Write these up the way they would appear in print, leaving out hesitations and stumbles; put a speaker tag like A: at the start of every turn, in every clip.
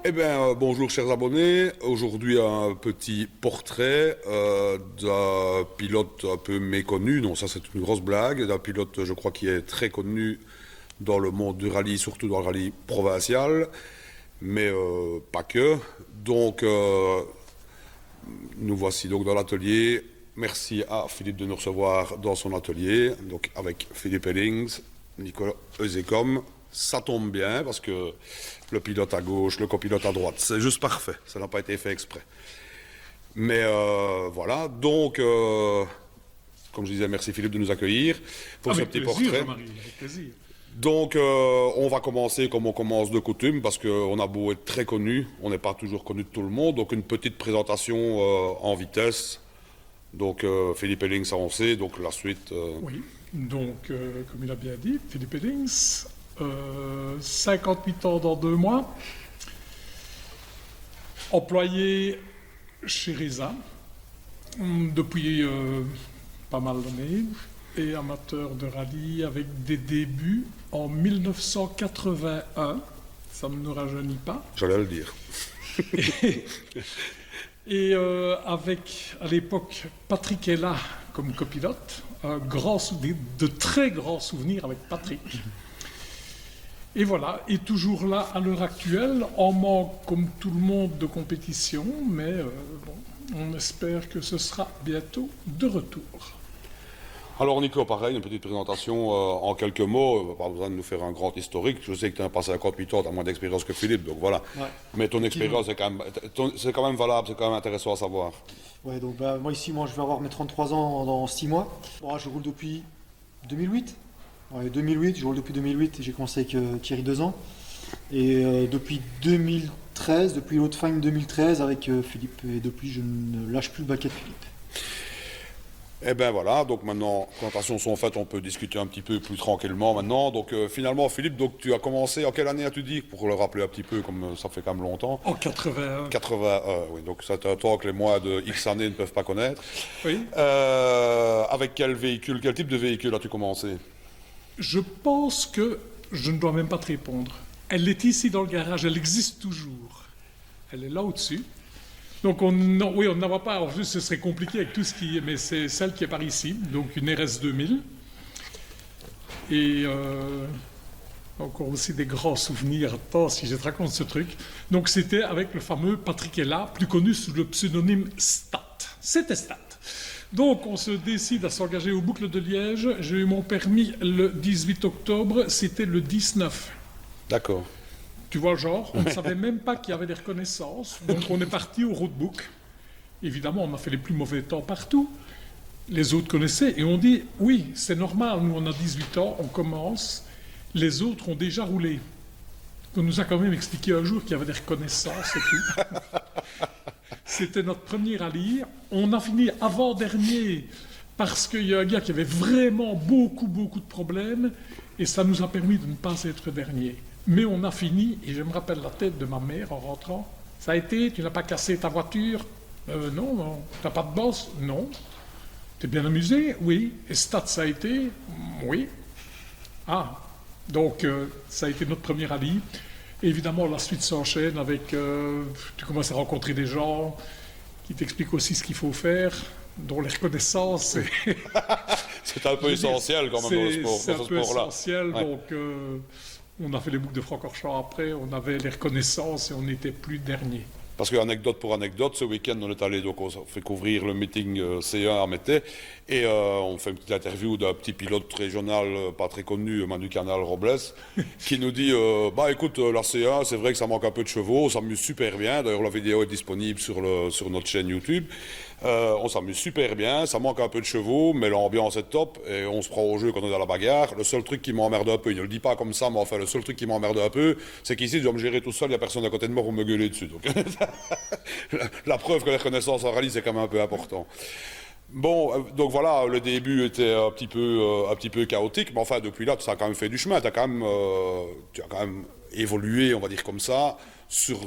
A: Eh bien, bonjour chers abonnés. Aujourd'hui, un petit portrait d'un pilote un peu méconnu. Non, ça c'est une grosse blague. D'un pilote, je crois, qui est très connu dans le monde du rallye, surtout dans le rallye provincial, mais pas que. Donc, nous voici donc dans l'atelier. Merci à Philippe de nous recevoir dans son atelier, donc avec Philippe Ellings, Nicolas Eusecom. Ça tombe bien parce que le pilote à gauche, le copilote à droite, c'est juste parfait. Ça n'a pas été fait exprès. Mais voilà, donc, comme je disais, merci Philippe de nous accueillir pour ce petit portrait.
B: Avec plaisir.
A: Donc, on va commencer comme on commence de coutume, parce qu'on a beau être très connu, on n'est pas toujours connu de tout le monde. Donc, une petite présentation en vitesse. Donc, Philippe Ellings, ça on sait, donc la suite...
B: Oui, donc, comme il a bien dit, Philippe Ellings, 58 ans dans 2 mois, employé chez Risa depuis pas mal d'années, et amateur de rallye avec des débuts en 1981, ça ne nous rajeunit pas.
A: J'allais le dire.
B: Et avec, à l'époque, Patrick Ella comme copilote, de très grands souvenirs avec Patrick. Et voilà, et toujours là à l'heure actuelle, en manque comme tout le monde de compétition, mais bon, on espère que ce sera bientôt de retour.
A: Alors Nico, pareil, une petite présentation en quelques mots, pas besoin de nous faire un grand historique. Je sais que tu as passé 58 ans, tu as moins d'expérience que Philippe, donc voilà.
C: Ouais.
A: Mais ton expérience c'est quand même valable, c'est quand même intéressant à savoir.
C: Ouais, donc moi ici, je vais avoir mes 33 ans dans 6 mois. Bon, je roule depuis 2008. Ouais, 2008, je roule depuis 2008 et j'ai commencé avec Thierry Dezan. Et depuis 2013, depuis l'Haute-Fagne 2013 avec Philippe. Et depuis, je ne lâche plus le baquet de Philippe.
A: Eh bien voilà, donc maintenant, présentations sont faites, on peut discuter un petit peu plus tranquillement maintenant. Donc finalement, Philippe, donc tu as commencé, en quelle année as-tu dit? Pour le rappeler un petit peu, comme ça fait quand même longtemps.
B: En 81.
A: 81, oui, donc c'est un temps que les mois de X années ne peuvent pas connaître.
B: Oui.
A: Avec quel véhicule, quel type de véhicule as-tu commencé?
B: Je pense que je ne dois même pas te répondre. Elle est ici dans le garage, elle existe toujours. Elle est là au-dessus. Donc oui, on n'en voit pas. En plus, ce serait compliqué avec tout ce qui est... Mais c'est celle qui est par ici, donc une RS 2000. Et encore aussi des grands souvenirs. Attends, si je te raconte ce truc. Donc c'était avec le fameux Patrick Ella, plus connu sous le pseudonyme Stat. C'était Stat. Donc, on se décide à s'engager aux boucles de Liège. J'ai eu mon permis le 18 octobre, c'était le 19.
A: D'accord.
B: Tu vois le genre, on ne savait même pas qu'il y avait des reconnaissances. Donc, on est parti au roadbook. Évidemment, on a fait les plus mauvais temps partout. Les autres connaissaient et on dit, oui, c'est normal, nous on a 18 ans, on commence. Les autres ont déjà roulé. On nous a quand même expliqué un jour qu'il y avait des reconnaissances et tout. C'était notre premier rallye. On a fini avant-dernier parce qu'il y a un gars qui avait vraiment beaucoup de problèmes et ça nous a permis de ne pas être dernier. Mais on a fini, et je me rappelle la tête de ma mère en rentrant. Ça a été, tu n'as pas cassé ta voiture? Non. Tu n'as pas de bosse? Non. T'es bien amusé? Oui. Et Stat, ça a été? Oui. Ah, donc ça a été notre premier rallye. Évidemment, la suite s'enchaîne avec... tu commences à rencontrer des gens qui t'expliquent aussi ce qu'il faut faire, dont les reconnaissances...
A: C'est un peu essentiel quand même dans ce sport-là.
B: C'est un peu essentiel, ouais. Donc on a fait les boucles de Francorchamps après, on avait les reconnaissances et on n'était plus dernier.
A: Parce que anecdote pour anecdote, ce week-end on est allé, donc on fait couvrir le meeting C1 à Mété et on fait une petite interview d'un petit pilote régional pas très connu, Manu Canal Robles, qui nous dit bah écoute, la C1 c'est vrai que ça manque un peu de chevaux, on s'amuse super bien, d'ailleurs la vidéo est disponible sur notre chaîne YouTube. On s'amuse super bien, ça manque un peu de chevaux, mais l'ambiance est top et on se prend au jeu quand on est dans la bagarre. Le seul truc qui m'emmerde un peu, il ne le dit pas comme ça, mais enfin le seul truc qui m'emmerde un peu, c'est qu'ici je dois me gérer tout seul, il n'y a personne à côté de moi pour me gueuler dessus. Donc la preuve que la reconnaissance en rallye c'est quand même un peu important. Bon, donc voilà, le début était un petit peu chaotique, mais enfin depuis là, ça a quand même fait du chemin, tu as quand même évolué, on va dire comme ça, sur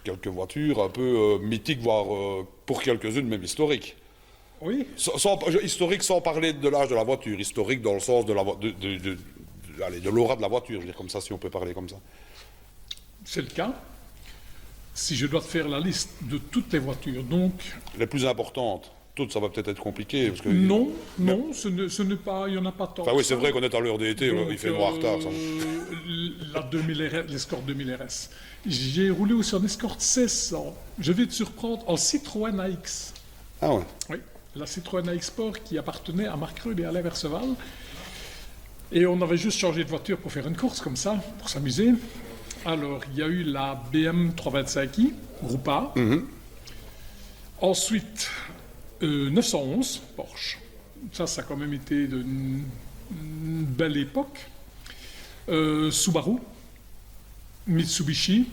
A: quelques voitures un peu mythiques, voire pour quelques-unes même historiques.
B: Oui.
A: Historique sans parler de l'âge de la voiture, historique dans le sens de l'aura de la voiture, je veux dire comme ça, si on peut parler comme ça.
B: C'est le cas. si je dois te faire la liste de toutes les voitures, donc
A: Les plus importantes, toutes, ça va peut-être être compliqué. Parce que...
B: non, ce n'est pas, il n'y en a pas tant.
A: Enfin oui,
B: que
A: c'est
B: ça.
A: vrai qu'on est à l'heure d'été,
B: Donc,
A: il fait noir tard. Ça.
B: La 2000 RS, l'Escort 2000 RS. J'ai roulé aussi en Escort 1600. Je vais te surprendre en Citroën AX.
A: Ah ouais.
B: Oui, la Citroën AX Sport qui appartenait à Marc Reul et Alain Verceval. Et on avait juste changé de voiture pour faire une course comme ça, pour s'amuser. Alors, il y a eu la BM 325i, groupe A. Ensuite, 911, Porsche. Ça a quand même été une belle époque. Subaru, Mitsubishi,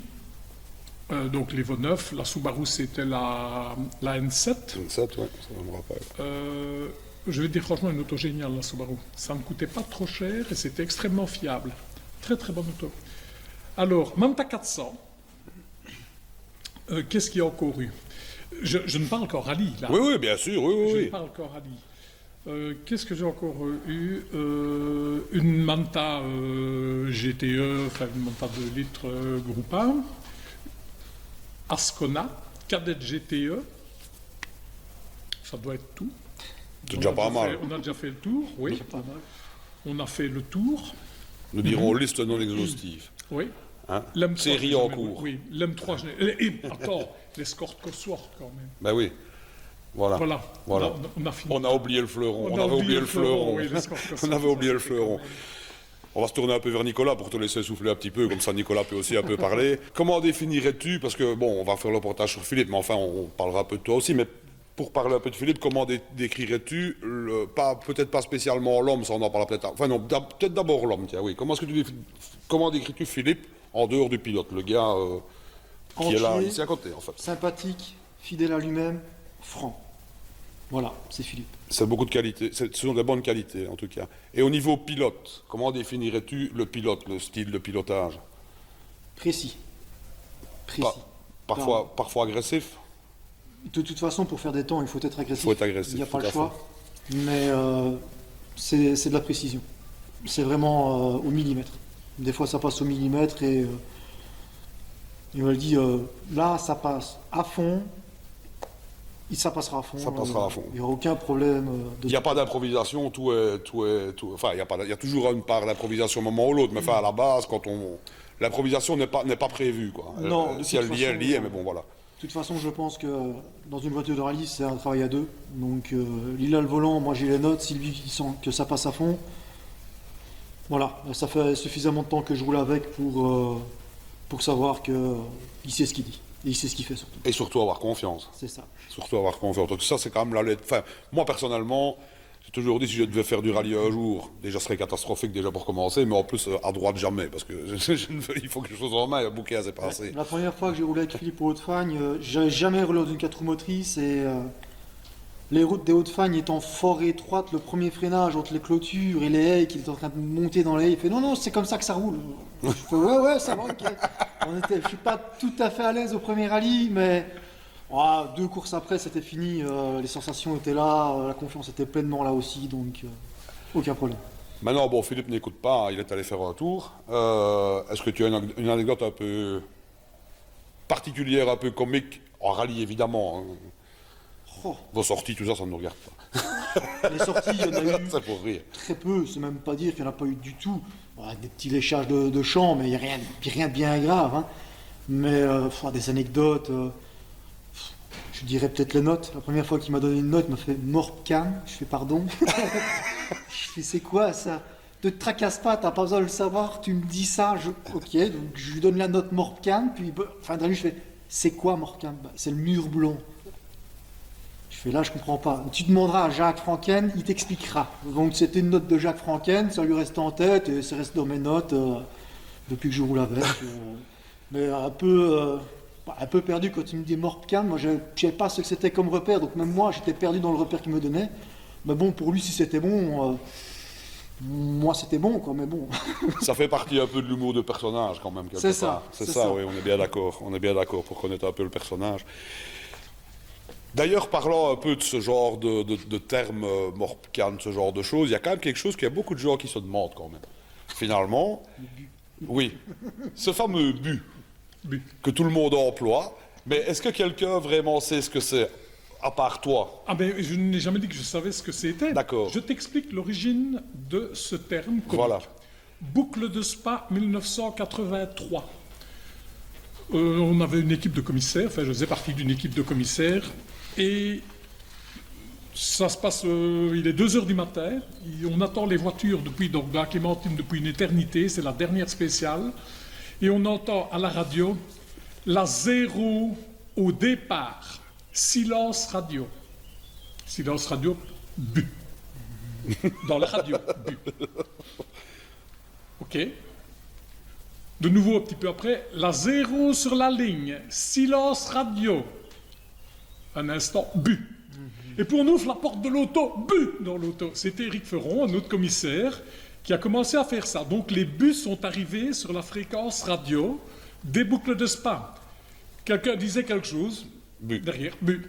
B: donc l'Evo 9. La Subaru, c'était la N7.
A: Ça, ouais, ça me rappelle.
B: Je vais te dire franchement, une auto géniale, la Subaru. Ça ne coûtait pas trop cher et c'était extrêmement fiable. Très très bonne auto. Alors, Manta 400. Qu'est-ce qu'il y a encore eu? Je ne parle qu'en rallye, là.
A: Oui, oui, bien sûr, oui, oui.
B: Je
A: oui.
B: ne parle qu'en rallye. Qu'est-ce que j'ai encore eu? Une Manta GTE, enfin une Manta 2 litres groupe 1. Ascona, Kadett GTE. Ça doit être tout.
A: C'est déjà pas mal.
B: On a déjà fait le tour, oui. On a fait le tour,
A: Nous dirons liste non exhaustive.
B: oui.
A: Hein.
B: L'M3,
A: Série
B: je
A: en
B: n'ai jamais-
A: cours.
B: Oui, l'M3, attends, l'Escort Cosworth quand même.
A: Ben oui. Voilà.
B: Voilà. On a fini.
A: On a oublié le fleuron.
B: On
A: On
B: a
A: avait oublié le fleuron.
B: oui, l'Escort Cosworth,
A: On avait
B: ça,
A: oublié le
B: c'était
A: fleuron.
B: quand même-
A: On va se tourner un peu vers Nicolas pour te laisser souffler un petit peu, comme ça Nicolas peut aussi un peu parler. Comment définirais-tu, parce que bon, on va faire le reportage sur Philippe, mais enfin on parlera un peu de toi aussi, mais pour parler un peu de Philippe, comment décrirais-tu, peut-être pas spécialement l'homme, ça on en parlera peut-être, enfin non, peut-être d'abord l'homme, tiens, oui. Comment décris-tu Philippe en dehors du pilote, le gars qui est là,
C: Entier,
A: ici à côté en fait?
C: sympathique, fidèle à lui-même, franc. Voilà, c'est Philippe.
A: C'est beaucoup de qualités, ce sont des bonnes qualités en tout cas. Et au niveau pilote, comment définirais-tu le pilote, le style de pilotage?
C: Précis. Précis.
A: Parfois agressif?
C: De toute façon, pour faire des temps, il faut être agressif.
A: Il faut être agressif,
C: Il n'y a pas
A: tout
C: le
A: à
C: choix. Mais c'est de la précision. C'est vraiment au millimètre. Des fois, ça passe au millimètre et on me dit là, ça passe à fond. Ça passera à fond.
A: Ça passera à fond.
C: Il n'y aura aucun problème.
A: Il n'y a pas d'improvisation, enfin, il y a toujours une part d'improvisation un moment ou l'autre, mais enfin, à la base, l'improvisation n'est pas prévue, quoi.
C: Non, de
A: si
C: toute
A: elle y est, elle y est,
C: façon,
A: mais bon, voilà.
C: De toute façon, je pense que dans une voiture de rallye, c'est un travail à deux. Donc, il a le volant, moi j'ai les notes. Sylvie, il sent que ça passe à fond. Voilà, ça fait suffisamment de temps que je roule avec pour savoir qu'il sait ce qu'il dit. Et il sait ce qu'il fait surtout.
A: Et surtout avoir confiance.
C: C'est ça.
A: Surtout avoir confiance. Donc ça, c'est quand même la lettre. Enfin, moi, personnellement, j'ai toujours dit, si je devais faire du rallye un jour, déjà, ce serait catastrophique déjà pour commencer, mais en plus, à droite, jamais, parce que il faut quelque chose en main, il y a bouquet à passer.
C: La première fois que j'ai roulé avec Philippe aux Hauts-de-Fagne, j'avais jamais roulé dans une 4 roues motrices et les routes des Hauts-de-Fagne étant fort étroites, le premier freinage entre les clôtures et les haies qui étaient en train de monter dans les haies, il fait non, c'est comme ça que ça roule. Je fais ouais, ça va, ok. Je suis pas tout à fait à l'aise au premier rallye, mais 2 courses après, c'était fini, les sensations étaient là, la confiance était pleinement là aussi, donc aucun problème.
A: Maintenant, bon, Philippe n'écoute pas, il est allé faire un tour. Est-ce que tu as une anecdote un peu particulière, un peu comique, en rallye évidemment, hein.
C: Oh,
A: Vos sorties, tout ça, ça ne nous regarde pas.
C: les sorties, il y en a eu
A: C'est pour rire.
C: très peu, c'est même pas dire qu'il n'y en a pas eu du tout. Des petits léchages de champ, mais il n'y a rien de bien grave. Hein. Mais des anecdotes, je dirais peut-être les notes. La première fois qu'il m'a donné une note, il m'a fait Morpcan. Je fais pardon. Je fais c'est quoi ça? Ne te tracasse pas, t'as pas besoin de le savoir, tu me dis ça. Ok, donc je lui donne la note Morpcan, puis fin de la nuit, je fais c'est quoi Morpcan? C'est le mur blanc. Je fais là, je comprends pas. Tu demanderas à Jacques Franken, il t'expliquera. Donc c'était une note de Jacques Franken, ça lui reste en tête et ça reste dans mes notes depuis que je roule avec. Mais un peu perdu quand il me dit Morpcan. Moi, je ne savais pas ce que c'était comme repère, donc même moi, j'étais perdu dans le repère qu'il me donnait. Mais bon, pour lui, si c'était bon, moi, c'était bon, quoi. Mais bon.
A: Ça fait partie un peu de l'humour de personnage, quand même. quelque
C: C'est ça,
A: part. C'est
C: c'est
A: ça,
C: ça.
A: oui, on est bien d'accord. On est bien d'accord pour connaître un peu le personnage. D'ailleurs, parlant un peu de ce genre de termes Morpcan, ce genre de choses, il y a quand même quelque chose qu'il y a beaucoup de gens qui se demandent quand même. Finalement, oui, ce fameux but.
B: Bu.
A: que tout le monde emploie. Mais est-ce que quelqu'un vraiment sait ce que c'est, à part toi?
B: Ah ben, je n'ai jamais dit que je savais ce que c'était.
A: D'accord.
B: Je t'explique l'origine de ce terme comique.
A: Voilà.
B: Boucle de Spa 1983. On avait une équipe de commissaires, enfin je faisais partie d'une équipe de commissaires, et ça se passe, il est 2 heures du matin, on attend les voitures depuis, donc dans la Clémentine depuis une éternité, c'est la dernière spéciale, et on entend à la radio la 0 au départ, silence radio. Silence radio, bu. Dans la radio, bu. Ok. De nouveau, un petit peu après, la 0 sur la ligne, silence radio. Un instant, bu. Et puis on ouvre la porte de l'auto, bu dans l'auto. C'était Éric Ferron, un autre commissaire, qui a commencé à faire ça. Donc les bus sont arrivés sur la fréquence radio des boucles de Spa. Quelqu'un disait quelque chose,
A: Bu.
B: derrière, bu.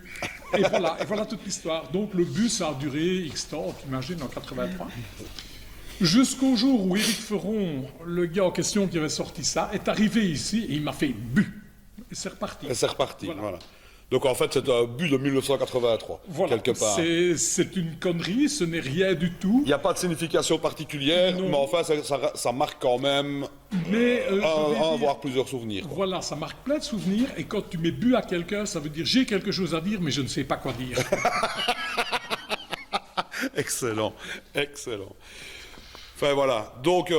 B: Et voilà toute l'histoire. Donc le bus a duré X temps, t'imagines, en 83. Jusqu'au jour où Éric Ferron, le gars en question qui avait sorti ça, est arrivé ici et il m'a fait bu. Et c'est reparti.
A: Et c'est reparti,
B: Voilà.
A: voilà. Donc en fait, c'est un but de 1983,
B: Voilà.
A: quelque part.
B: C'est une connerie, ce n'est rien du tout.
A: Il n'y a pas de signification particulière,
B: Non.
A: mais enfin, ça marque quand même
B: Mais je vais
A: un,
B: dire,
A: voire plusieurs souvenirs. Quoi.
B: voilà, ça marque plein de souvenirs. Et quand tu mets bu à quelqu'un, ça veut dire j'ai quelque chose à dire, mais je ne sais pas quoi dire.
A: Excellent, excellent. Enfin voilà, donc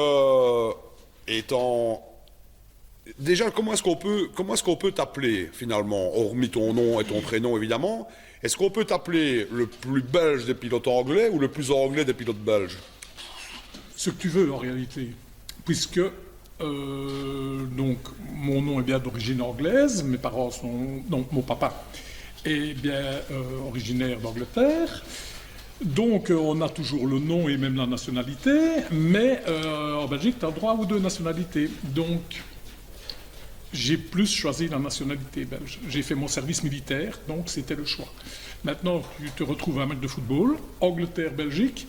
A: étant... Déjà, comment est-ce qu'on peut t'appeler finalement, hormis ton nom et ton prénom évidemment, est-ce qu'on peut t'appeler le plus belge des pilotes anglais ou le plus anglais des pilotes belges?
B: Ce que tu veux en réalité, puisque donc mon nom est bien d'origine anglaise, mes parents sont, donc mon papa est bien originaire d'Angleterre. Donc, on a toujours le nom et même la nationalité, mais en Belgique, tu as le droit aux 2 nationalités. Donc, j'ai plus choisi la nationalité belge. J'ai fait mon service militaire, donc c'était le choix. Maintenant, tu te retrouves à un match de football, Angleterre-Belgique.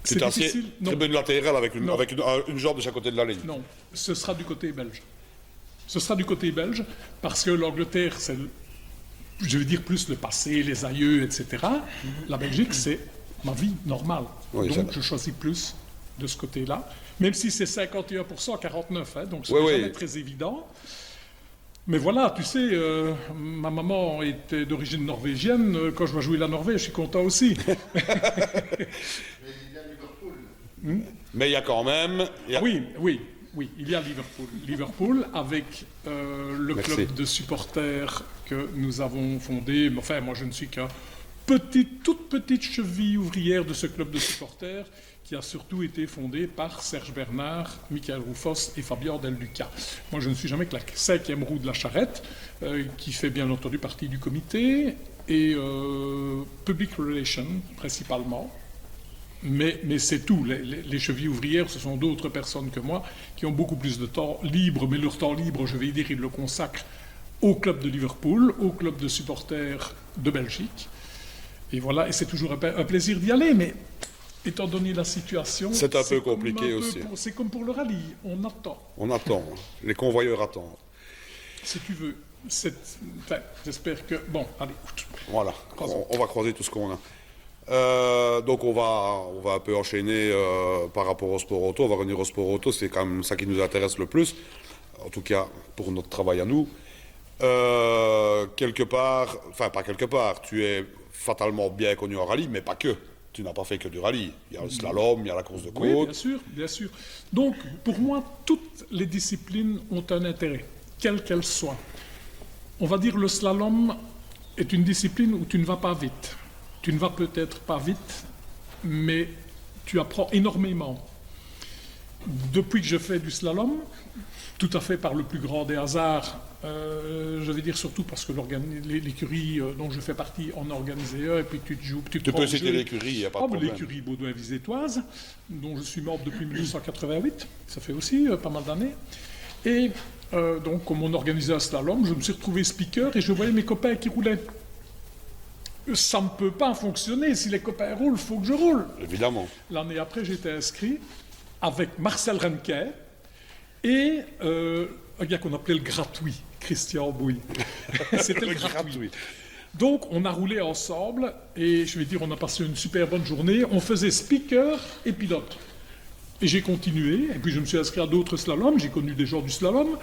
A: Tu t'assieds
B: difficile. Non,
A: tribune latérale avec
B: Non.
A: une jambe de chaque côté de la ligne.
B: non, ce sera du côté belge. Ce sera du côté belge, parce que l'Angleterre, c'est, je veux dire, plus le passé, les aïeux, etc. La Belgique, c'est ma vie normale.
A: Oui,
B: Donc,
A: ça-
B: je choisis plus de ce côté-là. Même si c'est 51%, 49%, hein, donc ce
A: Oui,
B: n'est
A: oui.
B: jamais très évident. Mais voilà, tu sais, ma maman était d'origine norvégienne. Quand je vois jouer la Norvège, je suis content aussi.
A: Mais il y a quand même...
B: Oui, il y a Liverpool. Liverpool avec le
A: Merci.
B: club de supporters que nous avons fondé. Mais enfin, moi, je ne suis qu'un toute petite cheville ouvrière de ce club de supporters qui a surtout été fondé par Serge Bernard, Michael Roufos et Fabien Del Duca. Moi, je ne suis jamais que la 5e roue de la charrette, qui fait bien entendu partie du comité, et Public Relations principalement. Mais c'est tout. Les chevilles ouvrières, ce sont d'autres personnes que moi qui ont beaucoup plus de temps libre, mais leur temps libre, je vais dire, ils le consacrent au club de Liverpool, au club de supporters de Belgique. Et voilà, et c'est toujours un plaisir d'y aller, mais étant donné la situation...
A: C'est un peu
B: comme
A: compliqué aussi.
B: C'est comme pour le rallye, on attend,
A: On attend, les convoyeurs attendent.
B: si tu veux. Enfin, j'espère que... Bon, allez,
A: Voilà,
B: Croisons.
A: on va croiser tout ce qu'on a. Donc on va un peu enchaîner par rapport au sport auto. On va revenir au sport auto, c'est quand même ça qui nous intéresse le plus, en tout cas pour notre travail à nous. Quelque part, enfin pas quelque part, tu es fatalement bien connu en rallye, mais pas que. Tu n'as pas fait que du rallye. Il y a le slalom, il y a la course de
B: oui,
A: côte.
B: bien sûr, bien sûr. Donc, pour moi, toutes les disciplines ont un intérêt, quelle qu'elle soit. On va dire le slalom est une discipline où tu ne vas pas vite. Tu ne vas peut-être pas vite, mais tu apprends énormément. Depuis que je fais du slalom, tout à fait par le plus grand des hasards, je vais dire surtout parce que l'écurie dont je fais partie en a organisé un, et puis tu
A: Tu
B: prends
A: peux
B: le
A: citer
B: jeu.
A: l'écurie, il n'y a pas de
B: Ah, mais
A: problème.
B: l'écurie Baudouin-Visétoise, dont je suis membre depuis 1988, ça fait aussi pas mal d'années. Et donc, comme on organisait un slalom, je me suis retrouvé speaker et je voyais mes copains qui roulaient. Ça ne peut pas fonctionner. Si les copains roulent, il faut que je roule.
A: Évidemment.
B: L'année après, j'étais inscrit avec Marcel Renquet et un gars qu'on appelait le gratuit, Christian Bouy. C'était le gratuit.
A: gratuit.
B: Donc, on a roulé ensemble et je vais dire, on a passé une super bonne journée. On faisait speaker et pilote. Et j'ai continué. Et puis, je me suis inscrit à d'autres slaloms. J'ai connu des gens du slalom.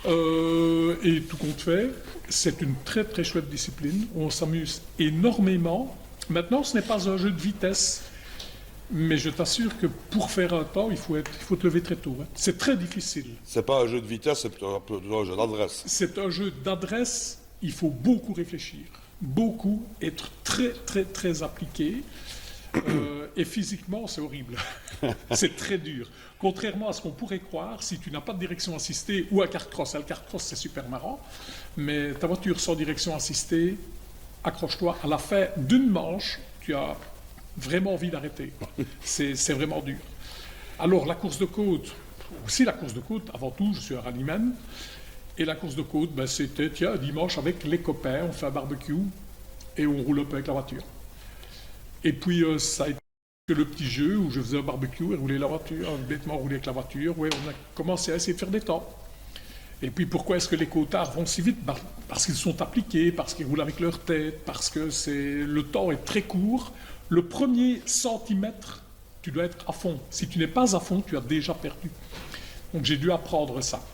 B: Et tout compte fait, c'est une très très chouette discipline. On s'amuse énormément. Maintenant, ce n'est pas un jeu de vitesse. Mais je t'assure que pour faire un temps, il faut te lever très tôt. Hein. C'est très difficile.
A: C'est pas un jeu de vitesse, c'est plutôt un jeu d'adresse.
B: C'est un jeu d'adresse. Il faut beaucoup réfléchir. Beaucoup, être très très très appliqué et physiquement c'est horrible, c'est très dur. Contrairement à ce qu'on pourrait croire, si tu n'as pas de direction assistée ou un kart-cross, le kart-cross c'est super marrant, mais ta voiture sans direction assistée, accroche-toi, à la fin d'une manche, tu as vraiment envie d'arrêter. C'est vraiment dur. Alors la course de côte, aussi la course de côte, avant tout je suis un rallyman. Et la course de côte, ben, c'était, tiens, dimanche avec les copains, on fait un barbecue et on roule un peu avec la voiture. Et puis, ça a été le petit jeu où je faisais un barbecue et rouler la voiture, bêtement rouler avec la voiture. Ouais, on a commencé à essayer de faire des temps. Et puis, pourquoi est-ce que les cotards vont si vite? Parce qu'ils sont appliqués, parce qu'ils roulent avec leur tête, parce que le temps est très court. Le premier centimètre, tu dois être à fond. Si tu n'es pas à fond, tu as déjà perdu. Donc, j'ai dû apprendre ça.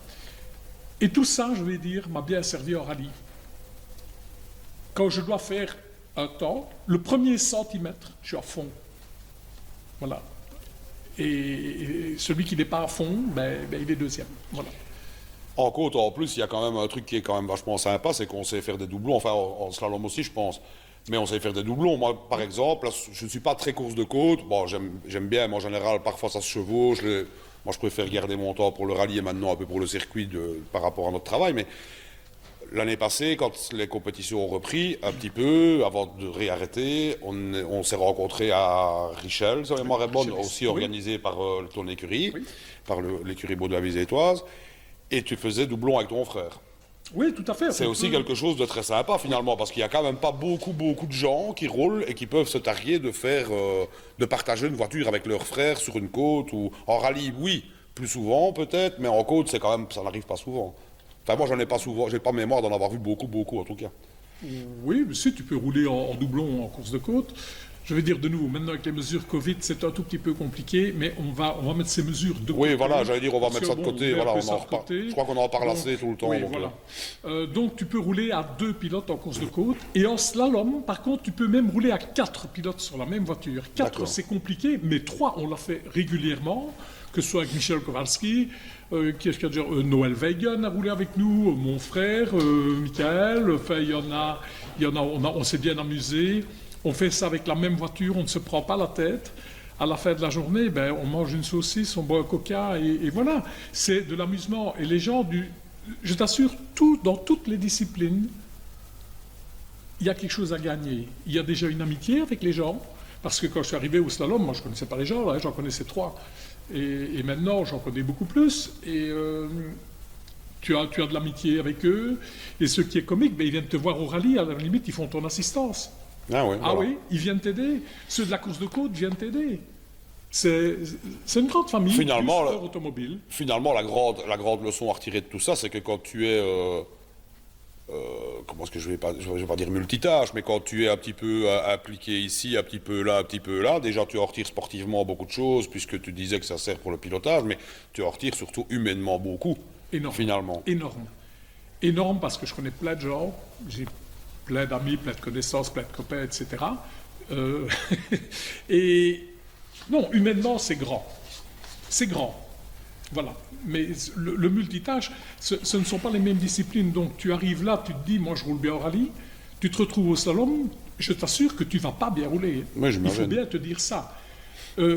B: Et tout ça, je vais dire, m'a bien servi en rallye. Quand je dois faire un temps, le premier centimètre, je suis à fond. Voilà. Et celui qui n'est pas à fond, ben, il est deuxième. Voilà.
A: En côte, en plus, il y a quand même un truc qui est quand même vachement sympa, c'est qu'on sait faire des doublons. Enfin, en slalom aussi, je pense. Mais on sait faire des doublons. Moi, par exemple, là, je ne suis pas très course de côte. Bon, j'aime bien, mais en général, parfois ça se chevauche. Moi, je préfère garder mon temps pour le rallye et maintenant un peu pour le circuit par rapport à notre travail. Mais l'année passée, quand les compétitions ont repris un petit peu, avant de réarrêter, on s'est rencontrés à Richel, sur les Marais Bonnes, aussi organisé par ton écurie, par l'écurie Baudouin-Visétoise. Et tu faisais doublon avec ton frère.
B: Oui, tout à fait.
A: C'est aussi quelque chose de très sympa finalement, parce qu'il n'y a quand même pas beaucoup de gens qui roulent et qui peuvent se targuer de faire, de partager une voiture avec leur frère sur une côte ou en rallye, oui, plus souvent peut-être, mais en côte, c'est quand même, ça n'arrive pas souvent. Enfin, moi, j'en ai pas souvent, j'ai pas mémoire d'en avoir vu beaucoup en tout cas.
B: Oui, mais si tu peux rouler en doublon en course de côte. Je vais dire de nouveau, maintenant avec les mesures Covid, c'est un tout petit peu compliqué, mais on va mettre ces mesures de côté.
A: Oui, voilà, j'allais dire, on va mettre ça de côté. Voilà, je crois qu'on en parle assez tout le temps.
B: Oui,
A: donc,
B: voilà. Donc tu peux rouler à 2 pilotes en course de côte, et en slalom, par contre, tu peux même rouler à 4 pilotes sur la même voiture. 4, c'est compliqué, mais 3, on l'a fait régulièrement, que ce soit avec Michel Kowalski, Noël Weigen a roulé avec nous, mon frère, Michael, enfin, on s'est bien amusé. On fait ça avec la même voiture, on ne se prend pas la tête. À la fin de la journée, ben, on mange une saucisse, on boit un coca, et voilà. C'est de l'amusement. Et les gens, je t'assure, dans toutes les disciplines, il y a quelque chose à gagner. Il y a déjà une amitié avec les gens, parce que quand je suis arrivé au slalom, moi je ne connaissais pas les gens, là, j'en connaissais 3. Et maintenant, j'en connais beaucoup plus. Et tu as de l'amitié avec eux. Et ce qui est comique, ben, ils viennent te voir au rallye, à la limite, ils font ton assistance.
A: Ah oui, voilà.
B: Oui, ils viennent t'aider. Ceux de la course de côte viennent t'aider. C'est une grande famille,
A: finalement,
B: plus automobile.
A: Finalement, la grande leçon à retirer de tout ça, c'est que quand tu es, comment est-ce que je vais pas dire multitâche, mais quand tu es un petit peu appliqué ici, un petit peu là, déjà tu en retires sportivement beaucoup de choses, puisque tu disais que ça sert pour le pilotage, mais tu en retires surtout humainement beaucoup, finalement.
B: Énorme, parce que je connais plein de gens, j'ai plein d'amis, plein de connaissances, plein de copains, etc. Et non, humainement, c'est grand. C'est grand. Voilà. Mais le multitâche, ce ne sont pas les mêmes disciplines. Donc tu arrives là, tu te dis, moi je roule bien au rallye, tu te retrouves au slalom, je t'assure que tu ne vas pas bien rouler.
A: Oui,
B: il faut bien te dire ça.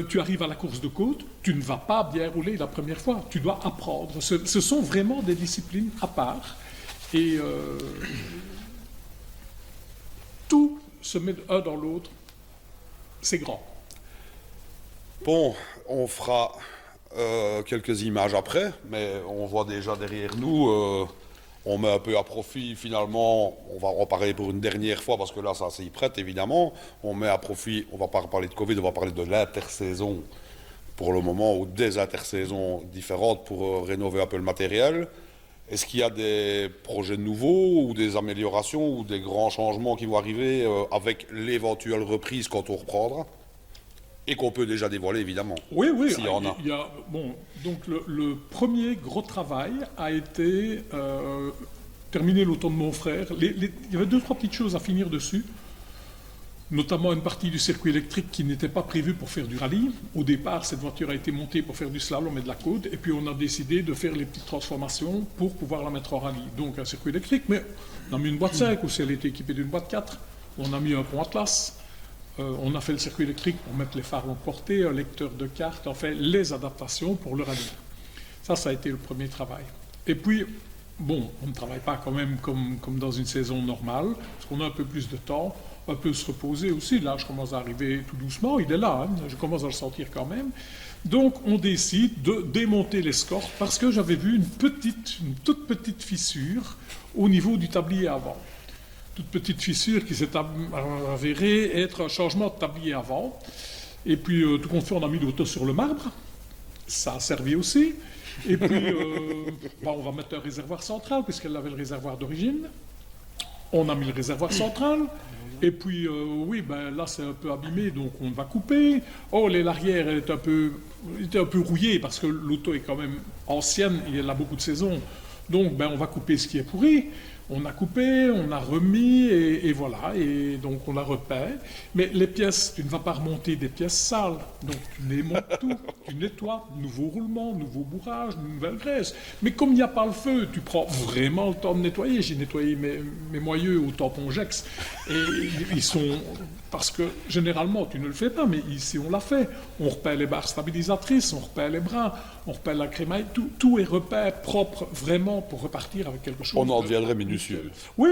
B: Tu arrives à la course de côte, tu ne vas pas bien rouler la première fois. Tu dois apprendre. Ce sont vraiment des disciplines à part. Et tout se met un dans l'autre. C'est grand.
A: Bon, on fera quelques images après, mais on voit déjà derrière nous, on met un peu à profit finalement, on va en parler pour une dernière fois parce que là ça s'y prête évidemment, on met à profit, on va pas parler de Covid, on va parler de l'intersaison pour le moment, ou des intersaisons différentes pour rénover un peu le matériel. Est-ce qu'il y a des projets nouveaux ou des améliorations ou des grands changements qui vont arriver avec l'éventuelle reprise quand on reprendra? Et qu'on peut déjà dévoiler, évidemment.
B: Oui, oui.
A: S'il y en a.
B: Bon, donc le premier gros travail a été terminé l'automne de mon frère. Il y avait 2-3 petites choses à finir dessus, notamment une partie du circuit électrique qui n'était pas prévue pour faire du rallye. Au départ, cette voiture a été montée pour faire du slalom et de la côte, et puis on a décidé de faire les petites transformations pour pouvoir la mettre en rallye. Donc un circuit électrique, mais on a mis une boîte 5, ou si elle était équipée d'une boîte 4, on a mis un pont Atlas. On a fait le circuit électrique pour mettre les phares en portée, un lecteur de cartes, on fait les adaptations pour le rallye. Ça a été le premier travail. Et puis, bon, on ne travaille pas quand même comme dans une saison normale, parce qu'on a un peu plus de temps, un peu se reposer aussi. Là, je commence à arriver tout doucement, il est là, hein, je commence à le sentir quand même. Donc, on décide de démonter l'escorte, parce que j'avais vu une toute petite fissure au niveau du tablier avant. Toute petite fissure qui s'est avérée être un changement de tablier avant. Et puis, tout compte fait, on a mis l'auto sur le marbre. Ça a servi aussi. Et puis, on va mettre un réservoir central, puisqu'elle avait le réservoir d'origine. On a mis le réservoir central. Et puis, là, c'est un peu abîmé, donc on va couper. Oh, l'arrière, elle était un peu rouillée, parce que l'auto est quand même ancienne, elle a beaucoup de saisons. Donc, on va couper ce qui est pourri. On a coupé, on a remis, et voilà, et donc on la repeint. Mais les pièces, tu ne vas pas remonter des pièces sales, donc tu démontes tout, tu nettoies, nouveau roulement, nouveau bourrage, nouvelle graisse. Mais comme il n'y a pas le feu, tu prends vraiment le temps de nettoyer. J'ai nettoyé mes moyeux au tampon Jex, et ils sont... Parce que généralement, tu ne le fais pas, mais ici on l'a fait. On repeint les barres stabilisatrices, on repeint les bras, on repeint la crémaille, tout est repeint propre, vraiment, pour repartir avec quelque chose.
A: On en deviendrait minutieux.
B: Oui,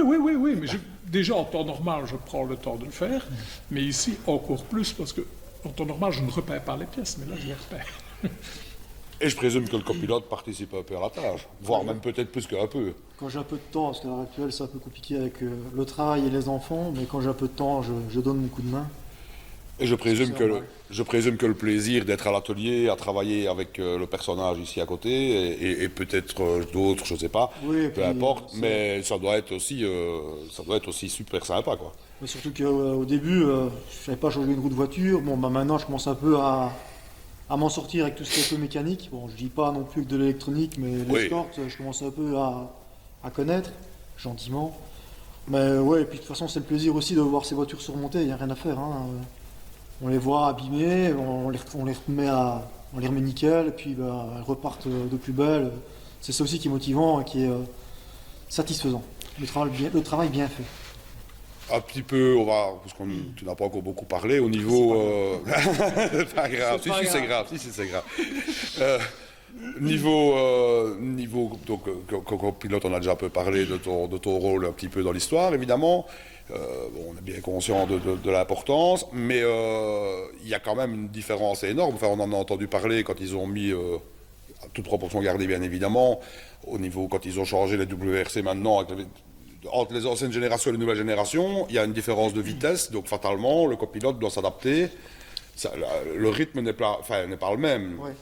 B: mais déjà en temps normal, je prends le temps de le faire, mais ici encore plus, parce que en temps normal, je ne repeins pas les pièces, mais là, je les repeins.
A: Et je présume que le copilote participe un peu à la tâche, voire même peut-être plus qu'un peu.
C: Quand j'ai un peu de temps, parce qu'à l'heure actuelle c'est un peu compliqué avec le travail et les enfants, mais quand j'ai un peu de temps, je donne mon coup de main.
A: Et je présume que le plaisir d'être à l'atelier, à travailler avec le personnage ici à côté, et peut-être d'autres, je ne sais pas,
C: oui,
A: peu importe, mais ça doit être aussi super sympa, quoi.
C: Mais surtout qu'au début, je ne savais pas changer une roue de voiture. Bon, maintenant je commence un peu à m'en sortir avec tout ce qui est un peu mécanique. Bon, je dis pas non plus que de l'électronique, mais l'escorte, je commence un peu à connaître, gentiment. Mais ouais, et puis de toute façon, c'est le plaisir aussi de voir ces voitures surmontées, il n'y a rien à faire, hein. On les voit abîmées, on les remet nickel, et puis elles repartent de plus belle. C'est ça aussi qui est motivant et qui est satisfaisant. Le travail bien fait.
A: Un petit peu, parce que tu n'as pas encore beaucoup parlé, au niveau... C'est pas grave, si c'est grave. Niveau donc, comme pilote, on a déjà un peu parlé de ton rôle un petit peu dans l'histoire, évidemment. On est bien conscient de l'importance, mais il y a quand même une différence énorme. Enfin, on en a entendu parler quand ils ont mis, à toute proportion gardée bien évidemment, au niveau, quand ils ont changé les WRC maintenant, entre les anciennes générations et les nouvelles générations, il y a une différence de vitesse, donc fatalement, le copilote doit s'adapter. Le rythme n'est pas le même.
C: Ouais.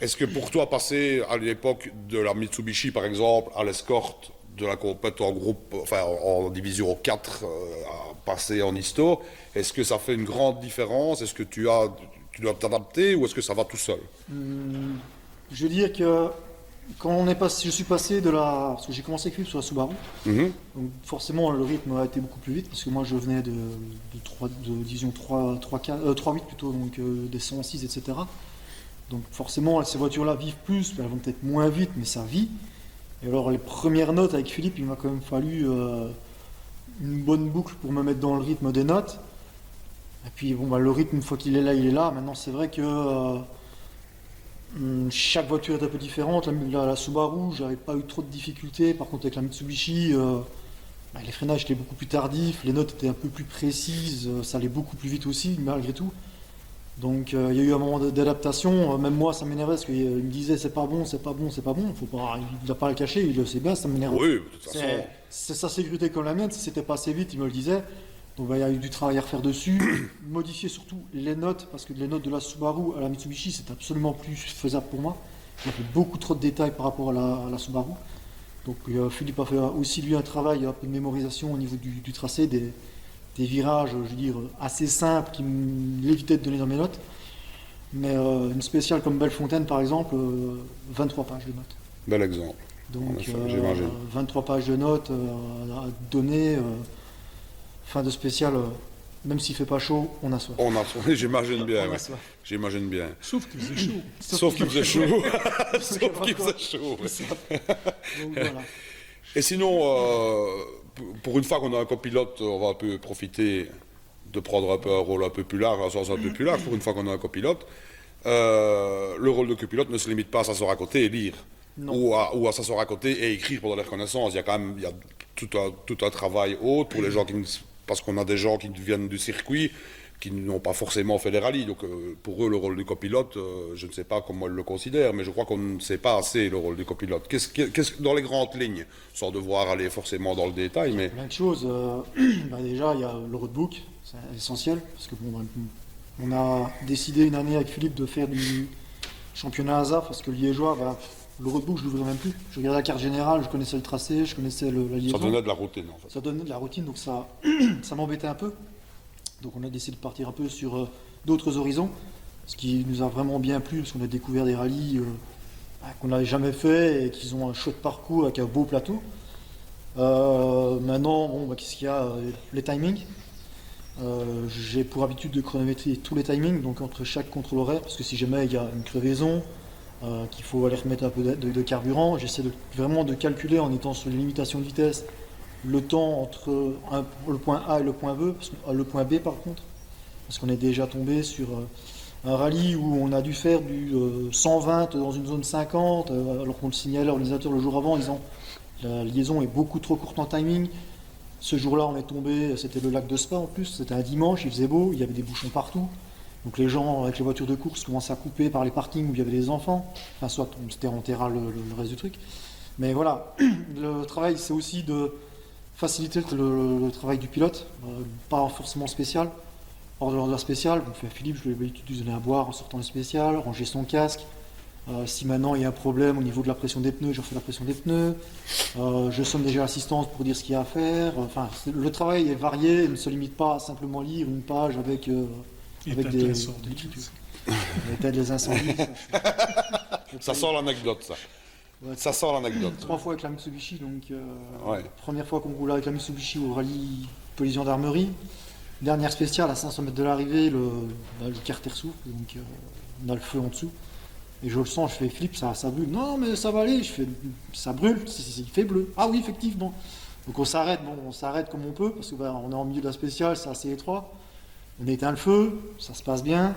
A: Est-ce que pour toi, passer à l'époque de la Mitsubishi, par exemple, à l'escorte de la compète en groupe, en division 4, à passer en histo, est-ce que ça fait une grande différence? Est-ce que tu dois t'adapter ou est-ce que ça va tout seul?
C: Je veux dire que quand je suis passé parce que j'ai commencé avec Philippe sur la Subaru, donc forcément le rythme a été beaucoup plus vite, parce que moi je venais de division 3-8 plutôt, donc des 106, etc. Donc forcément, ces voitures-là vivent plus, elles vont peut-être moins vite, mais ça vit. Et alors les premières notes avec Philippe, il m'a quand même fallu une bonne boucle pour me mettre dans le rythme des notes. Et puis le rythme, une fois qu'il est là, il est là. Maintenant, c'est vrai que chaque voiture est un peu différente. La Subaru, j'avais pas eu trop de difficultés. Par contre, avec la Mitsubishi, les freinages étaient beaucoup plus tardifs, les notes étaient un peu plus précises, ça allait beaucoup plus vite aussi, malgré tout. Donc il y a eu un moment d'adaptation, même moi ça m'énervait parce qu'il me disait c'est pas bon, il n'a pas à le cacher, il le sait bien, ça m'énerve.
A: Oui, de toute façon.
C: C'est sa sécurité comme la mienne, si c'était pas assez vite, il me le disait. Donc il y a eu du travail à refaire dessus, modifier surtout les notes, parce que les notes de la Subaru à la Mitsubishi c'est absolument plus faisable pour moi. Il y avait beaucoup trop de détails par rapport à la Subaru. Donc Philippe a fait aussi lui un travail un peu de mémorisation au niveau du tracé, des virages, je veux dire, assez simples qui m'évitaient de donner dans mes notes. Mais une spéciale comme Bellefontaine par exemple, 23 pages de notes.
A: Bel exemple.
C: Donc
A: j'imagine.
C: 23 pages de notes à donner, fin de spéciale, même s'il fait pas chaud, on a soif.
A: J'imagine bien,
C: On a
A: ouais.
C: soif.
A: J'imagine bien.
B: Sauf qu'il faisait chaud.
A: Sauf qu'il faisait chaud. Sauf qu'il faisait chaud. Ouais.
C: Donc voilà.
A: Et sinon, pour une fois qu'on a un copilote, on va un peu profiter de prendre un peu un rôle un peu plus large, un sens un peu plus large, pour une fois qu'on a un copilote. Le rôle de copilote ne se limite pas à s'asseoir à côté et lire.
C: Non.
A: Ou à s'asseoir à côté et écrire pendant les reconnaissances. Il y a quand même tout un travail autre pour les gens parce qu'on a des gens qui viennent du circuit, qui n'ont pas forcément fait les rallyes. Donc pour eux, le rôle du copilote, je ne sais pas comment ils le considèrent, mais je crois qu'on ne sait pas assez le rôle du copilote. Dans les grandes lignes, sans devoir aller forcément dans le détail, mais...
C: Plein de choses. Déjà, il y a le roadbook, c'est essentiel, parce que on a décidé une année avec Philippe de faire du championnat hasard, parce que le liégeois, le roadbook, je ne l'ouvrais même plus. Je regardais la carte générale, je connaissais le tracé, je connaissais la liaison.
A: Ça donnait de la routine, en fait.
C: Ça donnait de la routine, donc ça, ça m'embêtait un peu. Donc on a décidé de partir un peu sur d'autres horizons, ce qui nous a vraiment bien plu, parce qu'on a découvert des rallyes qu'on n'avait jamais fait et qui ont un chouette parcours avec un beau plateau. Maintenant, qu'est-ce qu'il y a les timings. J'ai pour habitude de chronométrer tous les timings, donc entre chaque contrôle horaire, parce que si jamais il y a une crevaison, qu'il faut aller remettre un peu de carburant, j'essaie vraiment de calculer en étant sur les limitations de vitesse le temps entre le point A et le point B, par contre, parce qu'on est déjà tombé sur un rallye où on a dû faire du 120 dans une zone 50, alors qu'on le signalait à l'organisateur le jour avant en disant la liaison est beaucoup trop courte en timing. Ce jour-là, on est tombé, c'était le lac de Spa en plus, c'était un dimanche, il faisait beau, il y avait des bouchons partout. Donc les gens avec les voitures de course commençaient à couper par les parkings où il y avait des enfants, enfin soit c'était en terrain le reste du truc. Mais voilà, le travail c'est aussi de faciliter le travail du pilote, pas forcément spécial. Hors de l'ordre spécial, Philippe, je lui ai l'habitude de lui donner à boire en sortant le spécial, ranger son casque. Si maintenant il y a un problème au niveau de la pression des pneus, je refais la pression des pneus. Je sonne déjà l'assistance pour dire ce qu'il y a à faire. Enfin, le travail est varié, il ne se limite pas à simplement lire une page avec des états des incendies.
A: Ça sent l'anecdote, ça.
C: Ouais,
A: Ça sent l'anecdote.
C: 3 fois avec la Mitsubishi, donc
A: Ouais.
C: première fois qu'on roule avec la Mitsubishi au rallye police gendarmerie. Dernière spéciale à 500 mètres de l'arrivée, le carter souffle, donc on a le feu en dessous. Et je le sens, je fais Philippe, ça brûle. Non mais ça va aller, je fais ça brûle, il fait bleu. Ah oui effectivement. Donc on s'arrête comme on peut, parce que on est en milieu de la spéciale, c'est assez étroit. On éteint le feu, ça se passe bien.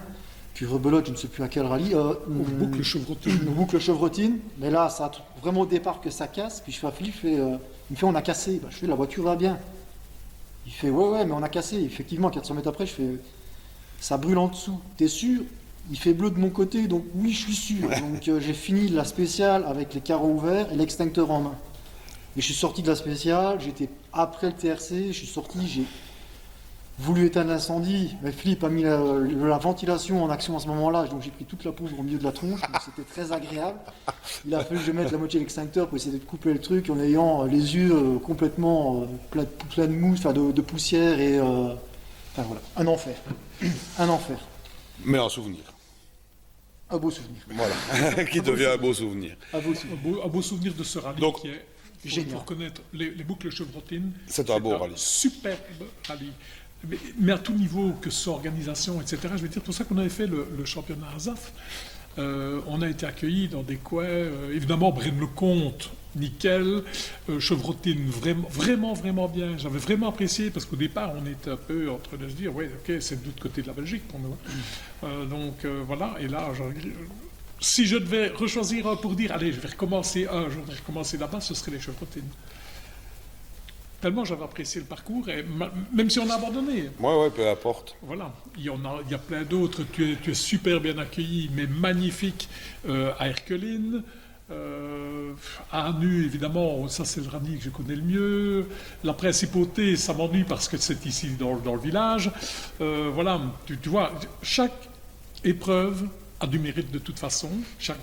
C: Puis rebelote, je ne sais plus à quel rallye.
B: Boucle chevrotine.
C: Boucle chevrotine. Mais là, ça a vraiment au départ que ça casse. Puis je fais à Philippe, il me fait on a cassé. Je fais la voiture va bien. Il fait ouais, mais on a cassé. Effectivement, 400 mètres après, je fais ça brûle en dessous. T'es sûr? Il fait bleu de mon côté, donc oui, je suis sûr. Donc j'ai fini la spéciale avec les carreaux ouverts et l'extincteur en main. Et je suis sorti de la spéciale, j'étais après le TRC, je suis sorti, j'ai voulu éteindre l'incendie, mais Philippe a mis la ventilation en action à ce moment-là, donc j'ai pris toute la poudre au milieu de la tronche, donc c'était très agréable. Il a fallu que je mette la moitié de l'extincteur pour essayer de couper le truc en ayant les yeux complètement plein de mousse, de poussière et... enfin voilà, un enfer. Un enfer.
A: Mais un souvenir.
C: Un beau souvenir.
A: Voilà. Qui devient un beau souvenir.
C: Un beau souvenir.
B: Un beau souvenir de ce rallye
A: Donc,
B: qui est,
C: génial.
B: pour connaître les boucles chevrotines,
A: C'est un beau rallye.
B: superbe rallye. Mais à tout niveau, que ce soit organisation, etc. Je veux dire, pour ça qu'on avait fait le championnat ASAF, on a été accueillis dans des coins, évidemment, Braine-le-Comte, nickel, Chevrotine, vraiment bien. J'avais vraiment apprécié, parce qu'au départ, on était un peu en train de se dire, ouais, ok, c'est de l'autre côté de la Belgique pour nous. Donc voilà, et là, si je devais rechoisir un pour dire, allez, je vais recommencer là-bas, ce serait les Chevrotines. Tellement j'avais apprécié le parcours, et même si on a abandonné.
A: Ouais, peu importe.
B: Voilà, il y a plein d'autres. Tu es super bien accueilli, mais magnifique à Erqueline. À Anu, évidemment, ça c'est le rallye que je connais le mieux. La Principauté, ça m'ennuie parce que c'est ici dans le village. Voilà, tu vois, chaque épreuve a du mérite de toute façon. Chaque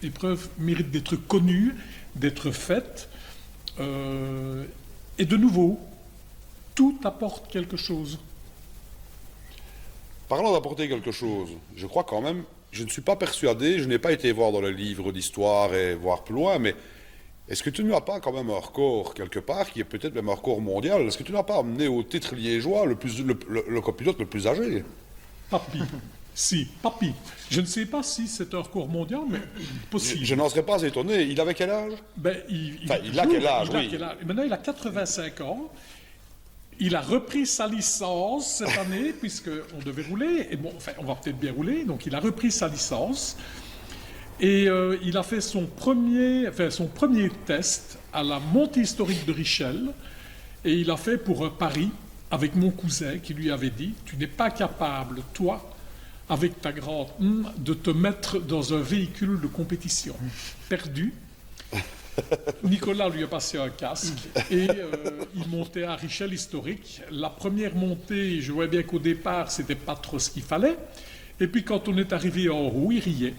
B: épreuve mérite d'être connue, d'être faite. Et de nouveau, tout apporte quelque chose.
A: Parlant d'apporter quelque chose, je crois quand même, je ne suis pas persuadé, je n'ai pas été voir dans les livres d'histoire et voir plus loin, mais est-ce que tu n'as pas quand même un record quelque part, qui est peut-être même un record mondial? Est-ce que tu n'as pas amené au titre liégeois le copilote le plus âgé?
B: Papy. Si, Papy. Je ne sais pas si c'est un record mondial, mais possible.
A: Je n'en serais pas étonné. Il avait quel âge?
B: Ben,
A: il a quel âge, oui.
B: Maintenant, il a 85 ans. Il a repris sa licence cette année, puisqu'on devait rouler. Et bon, enfin, on va peut-être bien rouler. Donc, il a repris sa licence. Et il a fait son premier test à la montée historique de Richel. Et il a fait pour Paris, avec mon cousin, qui lui avait dit « Tu n'es pas capable, toi, avec ta grande de te mettre dans un véhicule de compétition. » Perdu. Nicolas lui a passé un casque et il montait à Richel historique. La première montée, je voyais bien qu'au départ, c'était pas trop ce qu'il fallait. Et puis quand on est arrivé en haut, il riait.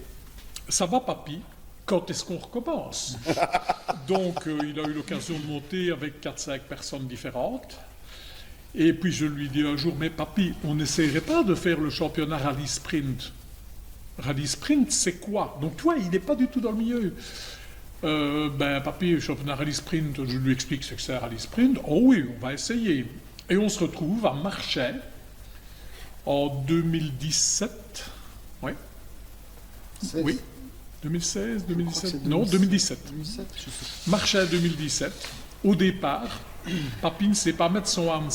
B: Ça va, papy? Quand est-ce qu'on recommence? Donc il a eu l'occasion de monter avec 4-5 personnes différentes. Et puis je lui dis un jour, mais papy, on n'essayerait pas de faire le championnat rallye sprint? Rallye sprint, c'est quoi? Donc toi, il n'est pas du tout dans le milieu. Ben papy, le championnat rallye sprint, je lui explique ce que c'est un rallye sprint. Oh oui, on va essayer. Et on se retrouve à Marchais en 2017. Oui.
C: 16.
B: Oui. 2016, 2017. Non,
C: 2017.
B: 2017.
C: 2017, je sais.
B: Marchais 2017. Au départ, papy ne sait pas mettre son Hans.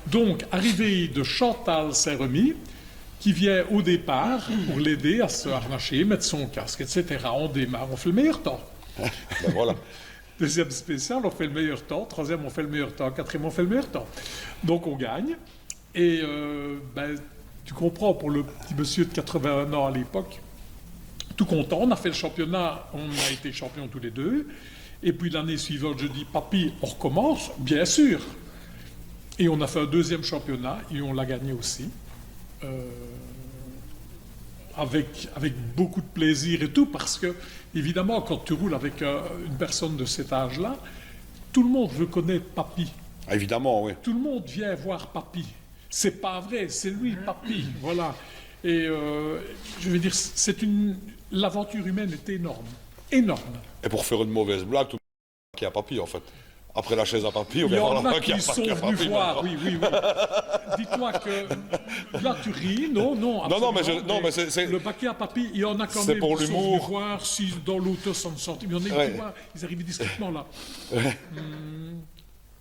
B: Donc, arrivée de Chantal Saint-Remy, qui vient au départ pour l'aider à se harnacher, mettre son casque, etc. On démarre, on fait le meilleur temps.
A: Ben voilà.
B: Deuxième spécial, on fait le meilleur temps. Troisième, on fait le meilleur temps. Quatrième, on fait le meilleur temps. Donc, on gagne. Et ben, tu comprends, pour le petit monsieur de 81 ans à l'époque, tout content, on a fait le championnat, on a été champions tous les deux. Et puis l'année suivante, je dis, papy, on recommence? Bien sûr. Et on a fait un deuxième championnat et on l'a gagné aussi. Avec beaucoup de plaisir et tout, parce que, évidemment, quand tu roules avec une personne de cet âge-là, tout le monde veut connaître papy.
A: Ah, évidemment, oui.
B: Tout le monde vient voir papy. C'est pas vrai, c'est lui, papy. Voilà. Et je veux dire, l'aventure humaine est énorme. Énorme.
A: Et pour faire une mauvaise blague, tout le monde qui a papy, en fait. Après la chaise à papy, on
B: Il y
A: vient voir
B: en
A: la
B: a
A: main qui a
B: qui sont venus
A: papy.
B: voir, oui. Dis-toi que là tu ris, non,
A: Non, mais
B: absolument,
A: c'est-
B: le paquet à papy, il y en a quand
A: c'est
B: même
A: pour
B: qui sont
A: l'humour.
B: venus voir si dans l'auto ça me sentait. Il y en a qui,
A: Ouais.
B: tu vois, ils arrivaient discrètement là.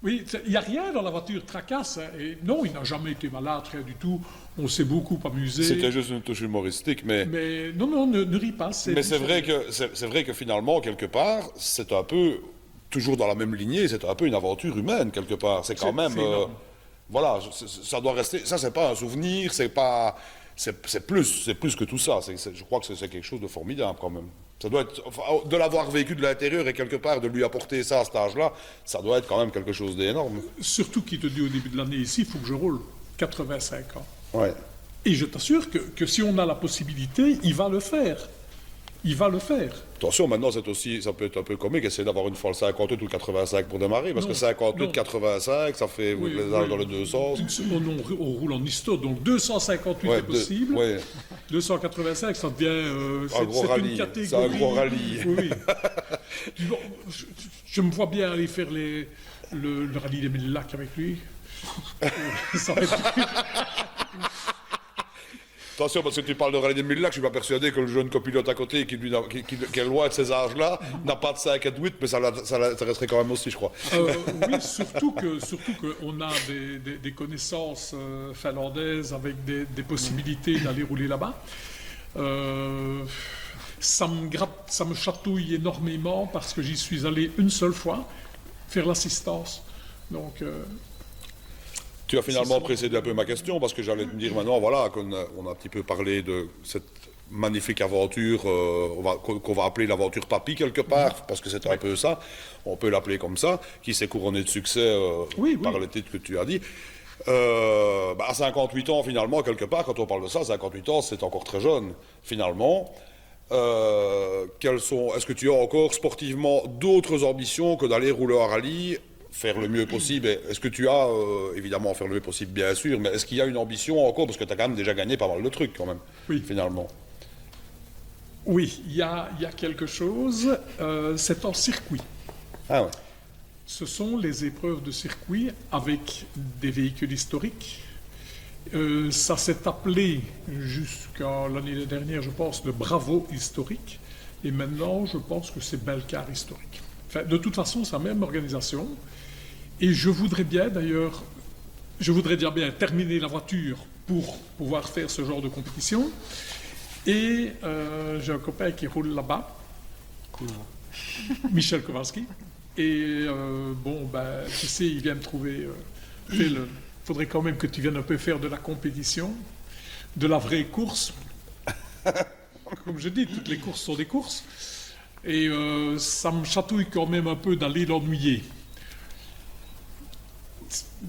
B: Oui, il n'y a rien dans la voiture tracasse. Hein, et non, il n'a jamais été malade, rien du tout. On s'est beaucoup amusé.
A: C'était juste une touche humoristique, mais
B: non, ne ris pas.
A: mais c'est vrai que finalement, quelque part, c'est un peu, toujours dans la même lignée, c'est un peu une aventure humaine, quelque part. C'est quand même...
B: c'est énorme.
A: voilà, ça doit rester... Ça, c'est pas un souvenir, c'est pas... C'est plus que tout ça. Je crois que c'est quelque chose de formidable, quand même. Ça doit être... enfin, de l'avoir vécu de l'intérieur et quelque part de lui apporter ça à cet âge-là, ça doit être quand même quelque chose d'énorme.
B: Surtout qu'il te dit au début de l'année ici, il faut que je roule 85 ans.
A: Ouais.
B: Et je t'assure que si on a la possibilité, il va le faire. Il va le faire.
A: Attention, maintenant, ça peut être un peu comique, essayer d'avoir une fois le 58 ou le 85 pour démarrer, parce
B: Non,
A: que 58,
B: non.
A: 85, ça fait
B: Oui,
A: les âges
B: oui.
A: dans les deux sens.
B: On roule en histo, donc 258
A: Ouais,
B: est possible.
A: ouais.
B: 285, ça devient...
A: Un gros rallye.
B: une catégorie.
A: C'est un gros rallye.
B: Oui. Bon, je me vois bien aller faire le rallye des Mille Lacs avec lui. Ça va être...
A: Attention, parce que tu parles de rallye des Mille Lacs, je suis pas persuadé que le jeune copilote à côté, qui est loin de ces âges-là, n'a pas de 5 et de 8, mais ça resterait quand même aussi, je crois.
B: Oui, surtout qu'on a des connaissances finlandaises avec des possibilités d'aller rouler là-bas. Ça me gratte, ça me chatouille énormément parce que j'y suis allé une seule fois faire l'assistance. Donc,
A: Tu as finalement précédé un peu ma question, parce que j'allais te dire maintenant, voilà, qu'on a un petit peu parlé de cette magnifique aventure, qu'on va appeler l'aventure Papy quelque part, parce que c'est un peu ça, on peut l'appeler comme ça, qui s'est couronnée de succès par le titre que tu as dit. À 58 ans, finalement, quelque part, quand on parle de ça, 58 ans, c'est encore très jeune, finalement. Est-ce que tu as encore sportivement d'autres ambitions que d'aller rouler en rallye, faire le mieux possible? Est-ce que tu as, évidemment, faire le mieux possible, bien sûr, mais est-ce qu'il y a une ambition encore? Parce que tu as quand même déjà gagné pas mal de trucs, quand même,
B: Oui.
A: finalement.
B: Oui, il y a quelque chose, c'est en circuit.
A: Ah ouais.
B: Ce sont les épreuves de circuit avec des véhicules historiques. Ça s'est appelé jusqu'à l'année dernière, je pense, de Bravo historique. Et maintenant, je pense que c'est Belcar historique. Enfin, de toute façon, c'est la même organisation. Et je voudrais bien, d'ailleurs, bien terminer la voiture pour pouvoir faire ce genre de compétition. Et j'ai un copain qui roule là-bas,
C: Cool.
B: Michel Kowalski. Et tu sais, il vient me trouver. Il faudrait quand même que tu viennes un peu faire de la compétition, de la vraie course. Comme je dis, toutes les courses sont des courses. Et ça me chatouille quand même un peu d'aller l'ennuyer.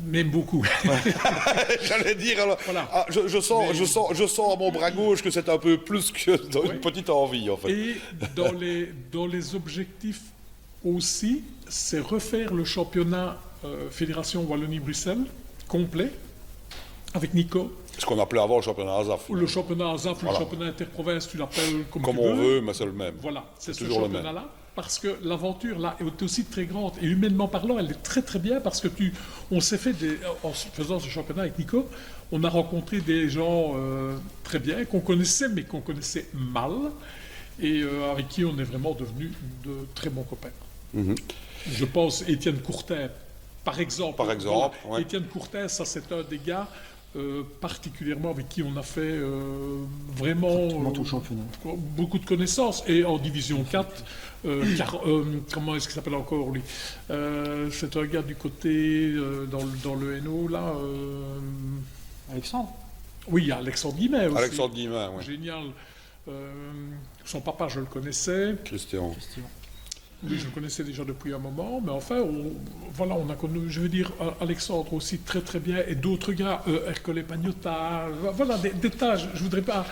B: Même beaucoup.
A: J'allais dire, alors,
B: Voilà.
A: je sens à mon bras gauche que c'est un peu plus que une petite envie, en fait.
B: Et dans les objectifs aussi, c'est refaire le championnat Fédération Wallonie-Bruxelles complet avec Nico.
A: Ce qu'on appelait avant le championnat ASAF.
B: Ou le championnat ASAF,
A: Voilà.
B: le championnat interprovince, tu l'appelles comme
A: Comme
B: tu
A: on
B: veux.
A: veut, mais c'est le même.
B: Voilà, c'est ce
A: toujours le même.
B: championnat-là. Parce que l'aventure, là, est aussi très grande. Et humainement parlant, elle est très très bien parce que on s'est fait en faisant ce championnat avec Nico, on a rencontré des gens très bien, qu'on connaissait, mais qu'on connaissait mal. Et avec qui on est vraiment devenus de très bons copains.
A: Mhm.
B: Je pense Étienne Courtin, par exemple.
A: Par exemple,
B: Voilà.
A: ouais.
B: Étienne Courtin, ça c'est un des gars particulièrement avec qui on a fait vraiment
C: Tout le championnat.
B: beaucoup de connaissances. Et en division 4, comment est-ce qu'il s'appelle encore lui c'est un gars du côté, dans le Hainaut, là.
C: Alexandre.
B: Oui, il y a Alexandre Guimet aussi.
A: Alexandre Guillemin, oui.
B: Génial. Son papa, je le connaissais.
A: Christian.
B: Oui, je le connaissais déjà depuis un moment, mais enfin, on a connu, je veux dire, Alexandre aussi très très bien, et d'autres gars, Ercole Pagnotta, voilà, des tas, je voudrais pas,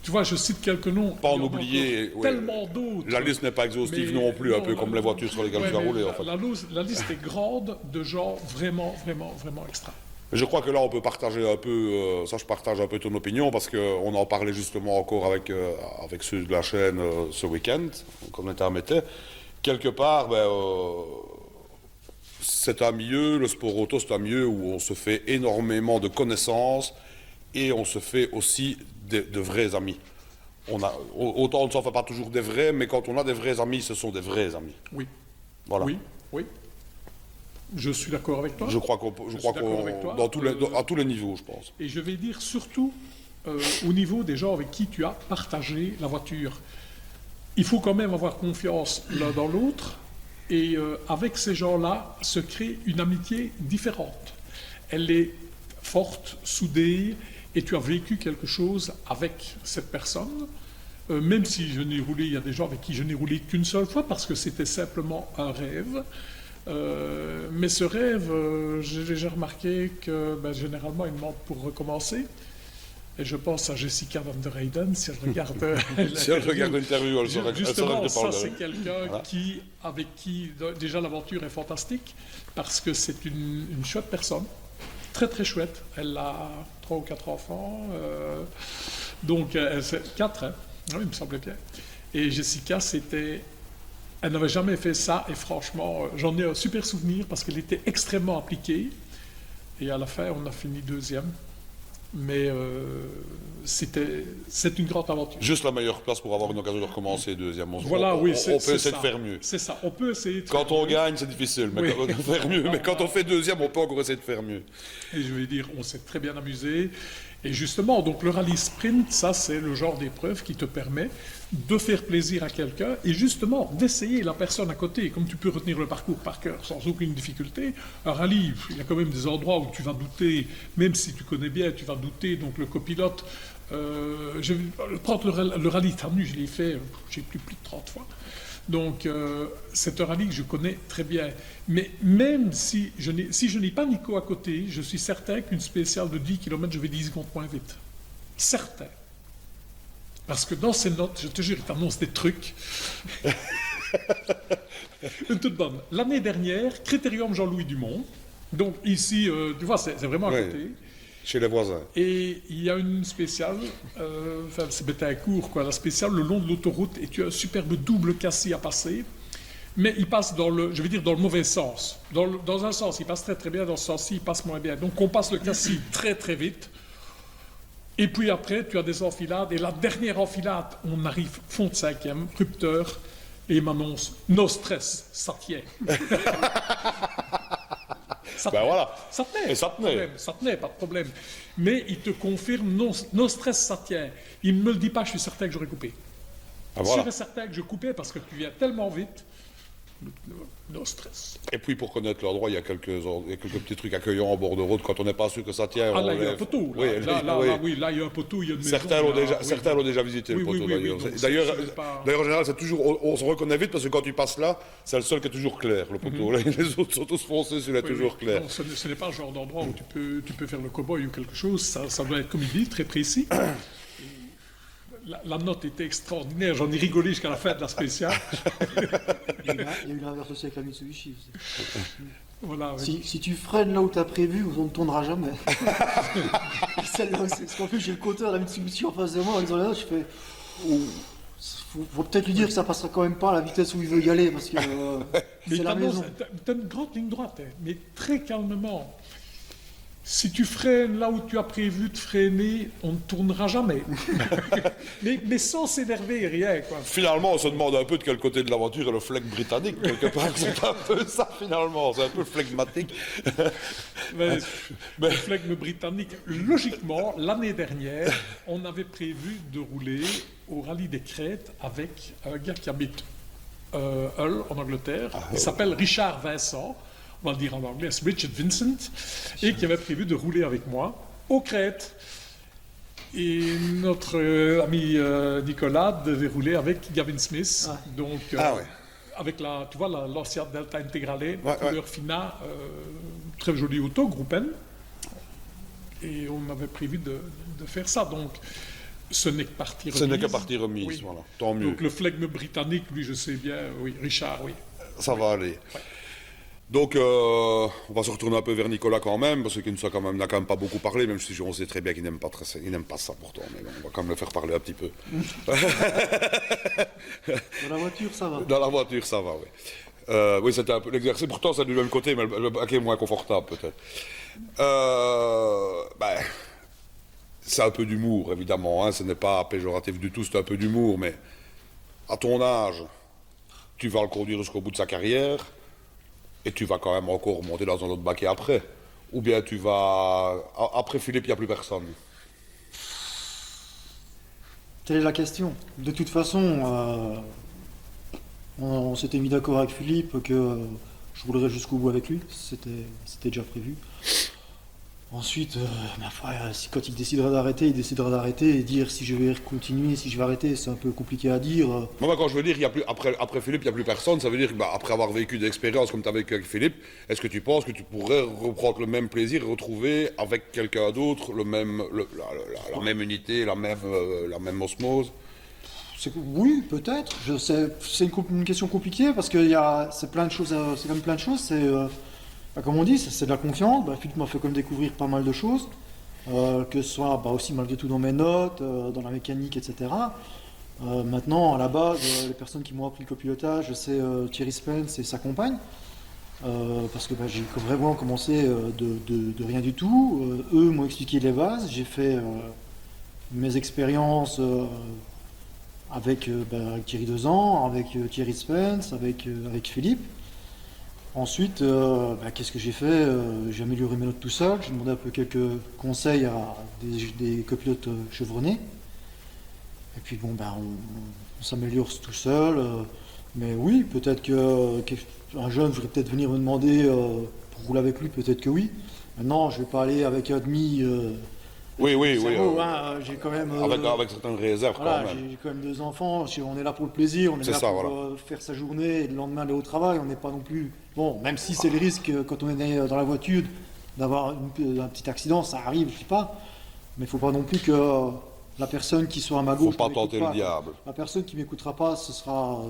B: tu vois, je cite quelques noms.
A: Pas en
B: il y a
A: oublier,
B: encore
A: ouais.
B: tellement d'autres.
A: La liste n'est pas exhaustive
B: Mais
A: non plus, un peu
B: non,
A: comme les voitures sur lesquelles
B: ouais,
A: tu as
B: mais
A: roulé, en fait.
B: la liste est grande de gens vraiment, vraiment, vraiment extra.
A: Je crois que là, on peut partager un peu, ça je partage un peu ton opinion, parce qu'on en parlait justement encore avec ceux de la chaîne ce week-end, comme l'intermettait. Quelque part, c'est un milieu, le sport auto, c'est un milieu où on se fait énormément de connaissances et on se fait aussi de vrais amis. Autant on ne s'en fait pas toujours des vrais, mais quand on a des vrais amis, ce sont des vrais amis.
B: Oui,
A: Voilà.
B: oui. Je suis d'accord avec toi.
A: Je crois
B: suis d'accord avec toi.
A: à tous les niveaux, je pense.
B: Et je vais dire surtout au niveau des gens avec qui tu as partagé la voiture. Il faut quand même avoir confiance l'un dans l'autre et avec ces gens-là se crée une amitié différente. Elle est forte, soudée et tu as vécu quelque chose avec cette personne. Même si je n'ai roulé, il y a des gens avec qui je n'ai roulé qu'une seule fois parce que c'était simplement un rêve. Mais ce rêve, j'ai remarqué que généralement, il manque pour recommencer. Et je pense à Jessica Van der Heyden, si elle regarde
A: Si elle regarde l'interview, elle saura
B: justement,
A: que je
B: ça
A: parle
B: c'est
A: d'elle.
B: quelqu'un
A: Voilà.
B: avec qui, déjà l'aventure est fantastique, parce que c'est une chouette personne, très très chouette. Elle a 3 ou 4 enfants, donc c'est 4, hein. Oui, il me semblait bien. Et Jessica, elle n'avait jamais fait ça, et franchement, j'en ai un super souvenir, parce qu'elle était extrêmement appliquée, et à la fin, on a fini 2e. Mais c'est une grande aventure.
A: Juste la meilleure place pour avoir une occasion de recommencer deuxième.
B: Voilà, oui,
A: on peut essayer de faire mieux.
B: C'est ça, on peut essayer de
A: Quand
B: faire
A: on
B: mieux.
A: gagne, c'est difficile, mais
B: Oui.
A: on peut faire mieux. Mais quand on fait deuxième, on peut encore essayer de faire mieux.
B: Et je vais dire, on s'est très bien amusé. Et justement, donc le rallye sprint, ça c'est le genre d'épreuve qui te permet de faire plaisir à quelqu'un et justement d'essayer la personne à côté. Comme tu peux retenir le parcours par cœur sans aucune difficulté, un rallye, il y a quand même des endroits où tu vas douter, même si tu connais bien, tu vas douter. Donc le copilote, je vais prendre le rallye Tarnu, je l'ai fait, j'ai plus de 30 fois. Donc, c'est un rallye que je connais très bien. Mais même si je n'ai pas Nico à côté, je suis certain qu'une spéciale de 10 km, je vais 10 secondes moins vite. Certain. Parce que dans ces notes, je te jure, il t'annonce des trucs. Une toute bonne. L'année dernière, Critérium Jean-Louis Dumont. Donc ici, tu vois, c'est vraiment à
A: Ouais.
B: côté.
A: Chez les voisins.
B: Et il y a une spéciale, enfin c'est Bétaincourt, quoi, la spéciale le long de l'autoroute, et tu as un superbe double cassis à passer. Mais il passe dans le, je vais dire, dans le mauvais sens. Dans un sens, il passe très très bien, dans ce sens-ci, il passe moins bien. Donc on passe le cassis très très vite. Et puis après, tu as des enfilades. Et la dernière enfilade, on arrive fond de 5e, rupteur, et il m'annonce « No stress, ça tient ». Ça
A: Ben
B: tenait.
A: voilà.
B: Ça tenait.
A: Et ça tenait.
B: Ça tenait, pas de problème. Mais il te confirme « No stress, ça tient ». Il ne me le dit pas, je suis certain que j'aurais coupé.
A: Ah, voilà.
B: Je suis certain que je coupais parce que tu viens tellement vite. No stress.
A: Et puis pour connaître l'endroit, il y a quelques petits trucs accueillants en bord de route. Quand on n'est pas sûr que ça tient,
B: Ah
A: on
B: là, il y a un
A: lève.
B: poteau.
A: Oui,
B: Oui, là, il y a un poteau, il y a une maison.
A: Certains l'ont déjà visité,
B: Oui,
A: le poteau,
B: oui, oui,
A: d'ailleurs.
B: oui, donc
A: D'ailleurs,
B: c'est pas-
A: en général, c'est toujours, on se reconnaît vite parce que quand tu passes là, c'est le seul qui est toujours clair, le poteau. Les autres sont tous foncés, celui-là est
B: Oui,
A: toujours
B: oui.
A: clair.
B: Non, ce n'est pas le genre d'endroit où tu peux faire le cow-boy ou quelque chose. Ça doit être, comme il dit, très précis. Et la note était extraordinaire. J'en ai rigolé jusqu'à la fin de la spéciale.
C: Il y a eu l'inverse aussi avec la Mitsubishi. aussi.
B: Voilà, oui.
C: Si tu freines là où t'as prévu, on ne tournera jamais. Celle-là aussi. Parce qu'en plus, j'ai le compteur de la Mitsubishi en face de moi. En disant là, je fais. Oh, faut peut-être lui dire que ça passera quand même pas à la vitesse où il veut y aller. Parce que
B: Mais
C: c'est la maison.
B: t'as une grande ligne droite, hein, mais très calmement. Si tu freines là où tu as prévu de freiner, on ne tournera jamais. mais sans s'énerver, rien, quoi.
A: Finalement, on se demande un peu de quel côté de la voiture est le flegme britannique. Quelque part, c'est un peu ça, finalement. C'est un peu flegmatique.
B: Mais, le flegme britannique, logiquement, l'année dernière, on avait prévu de rouler au Rallye des Crêtes avec un gars qui habite Hull, en Angleterre. Il s'appelle Richard Vincent, on va le dire en anglais, c'est Richard Vincent, et qui avait prévu de rouler avec moi aux Crêtes. Et notre ami Nicolas devait rouler avec Gavin Smith, donc
A: Ah ouais.
B: avec tu vois, l'ancienne Delta Integrale,
A: Ouais,
B: couleur Fina, très jolie auto, Groupen. Et on avait prévu de faire ça, donc ce n'est que partie remise.
A: Ce n'est que partie remise,
B: Oui.
A: voilà. Tant mieux.
B: Donc le flegme britannique, lui, je sais bien, oui, Richard, oui.
A: Ça va aller. Donc, on va se retourner un peu vers Nicolas quand même, parce qu'il n'a quand même pas beaucoup parlé, même si on sait très bien qu'il n'aime pas ça pourtant, mais bon, on va quand même le faire parler un petit peu.
C: Dans la voiture, ça va.
A: Dans la voiture, ça va, oui. Oui, c'était un peu l'exercice. Pourtant, c'est du même côté, mais le bac est moins confortable, peut-être. C'est un peu d'humour, évidemment. Hein. Ce n'est pas péjoratif du tout, c'est un peu d'humour, mais à ton âge, tu vas le conduire jusqu'au bout de sa carrière, et tu vas quand même encore monter dans un autre baquet après. Ou bien tu vas... Après Philippe, il n'y a plus personne.
C: Telle est la question. De toute façon, on s'était mis d'accord avec Philippe que je roulerais jusqu'au bout avec lui. C'était déjà prévu. Ensuite, ma foi, quand il décidera d'arrêter, il décidera d'arrêter. Et dire si je vais continuer, si je vais arrêter, c'est un peu compliqué à dire.
A: Moi, quand je veux dire, il y a plus, après Philippe, il n'y a plus personne, ça veut dire qu'après avoir vécu des expériences comme tu as vécu avec Philippe, est-ce que tu penses que tu pourrais reprendre le même plaisir et retrouver avec quelqu'un d'autre la même unité, la même osmose?
C: Oui, peut-être. C'est une question compliquée parce que c'est plein de choses. C'est comme plein de choses. Comme on dit, c'est de la confiance. Philippe m'a fait comme découvrir pas mal de choses, que ce soit aussi malgré tout dans mes notes, dans la mécanique, etc. Maintenant, à la base, les personnes qui m'ont appris le copilotage, c'est Thierry Spence et sa compagne, parce que j'ai vraiment commencé de rien du tout. Eux m'ont expliqué les bases. J'ai fait mes expériences avec Thierry Dezan, avec Thierry Spence, avec Philippe. Ensuite, qu'est-ce que j'ai fait? J'ai amélioré mes notes tout seul, j'ai demandé un peu quelques conseils à des copilotes chevronnés. Et puis on s'améliore tout seul. Mais oui, peut-être qu'un jeune voudrait peut-être venir me demander pour rouler avec lui, peut-être que oui. Maintenant, je ne vais pas aller avec un demi.
A: Oui.
C: J'ai quand même.
A: Avec certaines réserves
C: Voilà,
A: quand même.
C: j'ai quand même 2 enfants, on est là pour le plaisir, on est là pour faire sa journée et le lendemain aller au travail, on n'est pas non plus... Bon, même si c'est le risque quand on est dans la voiture d'avoir un petit accident, ça arrive, je sais pas, mais il faut pas non plus que La personne qui sera à ma
A: Faut
C: gauche.
A: pas
C: ne m'écoute
A: tenter le diable.
C: La personne qui m'écoutera pas, ce sera.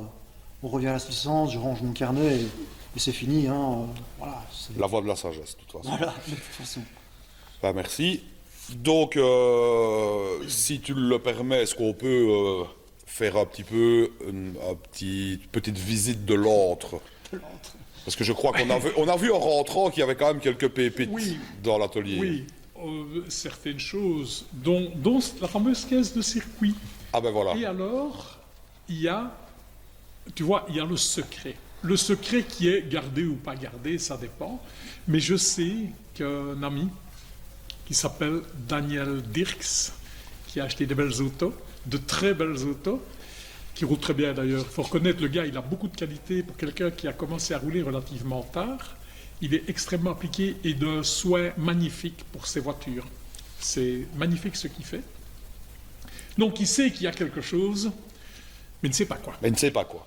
C: On revient à l'assistance, je range mon carnet et c'est fini. Hein. Voilà.
A: La voie de la sagesse, de toute façon.
C: Voilà, de toute façon.
A: Bah, merci. Donc, si tu le permets, est-ce qu'on peut faire un petit peu une petite visite de l'antre? Parce que je crois qu'on a vu en rentrant qu'il y avait quand même quelques pépites dans l'atelier.
B: Oui, certaines choses, dont la fameuse caisse de circuit.
A: Ah ben voilà.
B: Et alors, il y a, tu vois, il y a le secret. Le secret qui est gardé ou pas gardé, ça dépend. Mais je sais qu'un ami qui s'appelle Daniel Dirks, qui a acheté des belles autos, de très belles autos, qui roule très bien d'ailleurs. Il faut reconnaître, le gars, il a beaucoup de qualités pour quelqu'un qui a commencé à rouler relativement tard. Il est extrêmement appliqué et d'un soin magnifique pour ses voitures. C'est magnifique ce qu'il fait. Donc il sait qu'il y a quelque chose, mais il ne sait pas quoi.
A: Mais il ne sait pas quoi.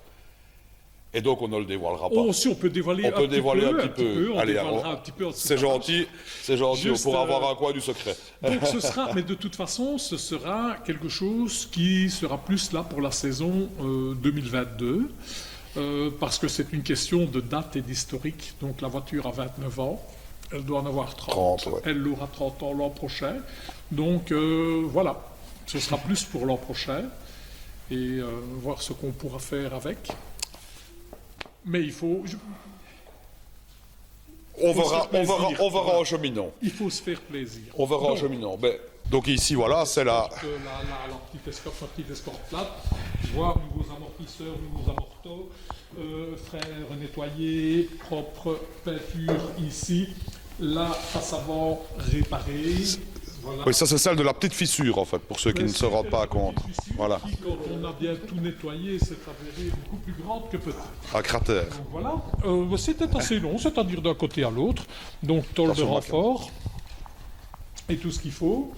A: Et donc on ne le dévoilera pas.
B: Oh, si on peut dévoiler
A: un petit peu.
B: On
A: Allez,
B: dévoilera un petit peu.
A: C'est gentil, on
B: Juste,
A: pourra avoir un coin du secret.
B: Donc ce sera, mais de toute façon, ce sera quelque chose qui sera plus là pour la saison 2022, parce que c'est une question de date et d'historique. Donc la voiture a 29 ans, elle doit en avoir 30,
A: ouais.
B: Elle aura 30 ans l'an prochain. Donc voilà, ce sera plus pour l'an prochain, et voir ce qu'on pourra faire avec. Mais il faut...
A: On verra en cheminant.
B: Il faut se faire plaisir.
A: On verra en cheminant. Donc ici, voilà, c'est la
B: petite escorte plate. Je vois nouveaux amortisseurs, nouveaux amortos, frères nettoyés, propre peinture ici. La face avant réparée. Voilà.
A: Oui, ça c'est celle de la petite fissure en fait, pour ceux qui ne se rendent pas compte. Voilà.
B: Qui, quand on a bien tout nettoyé, s'est avérée beaucoup plus grande que petite.
A: Un cratère.
B: Donc voilà. C'était assez long, c'est-à-dire d'un côté à l'autre. Donc tôle de renfort et tout ce qu'il faut.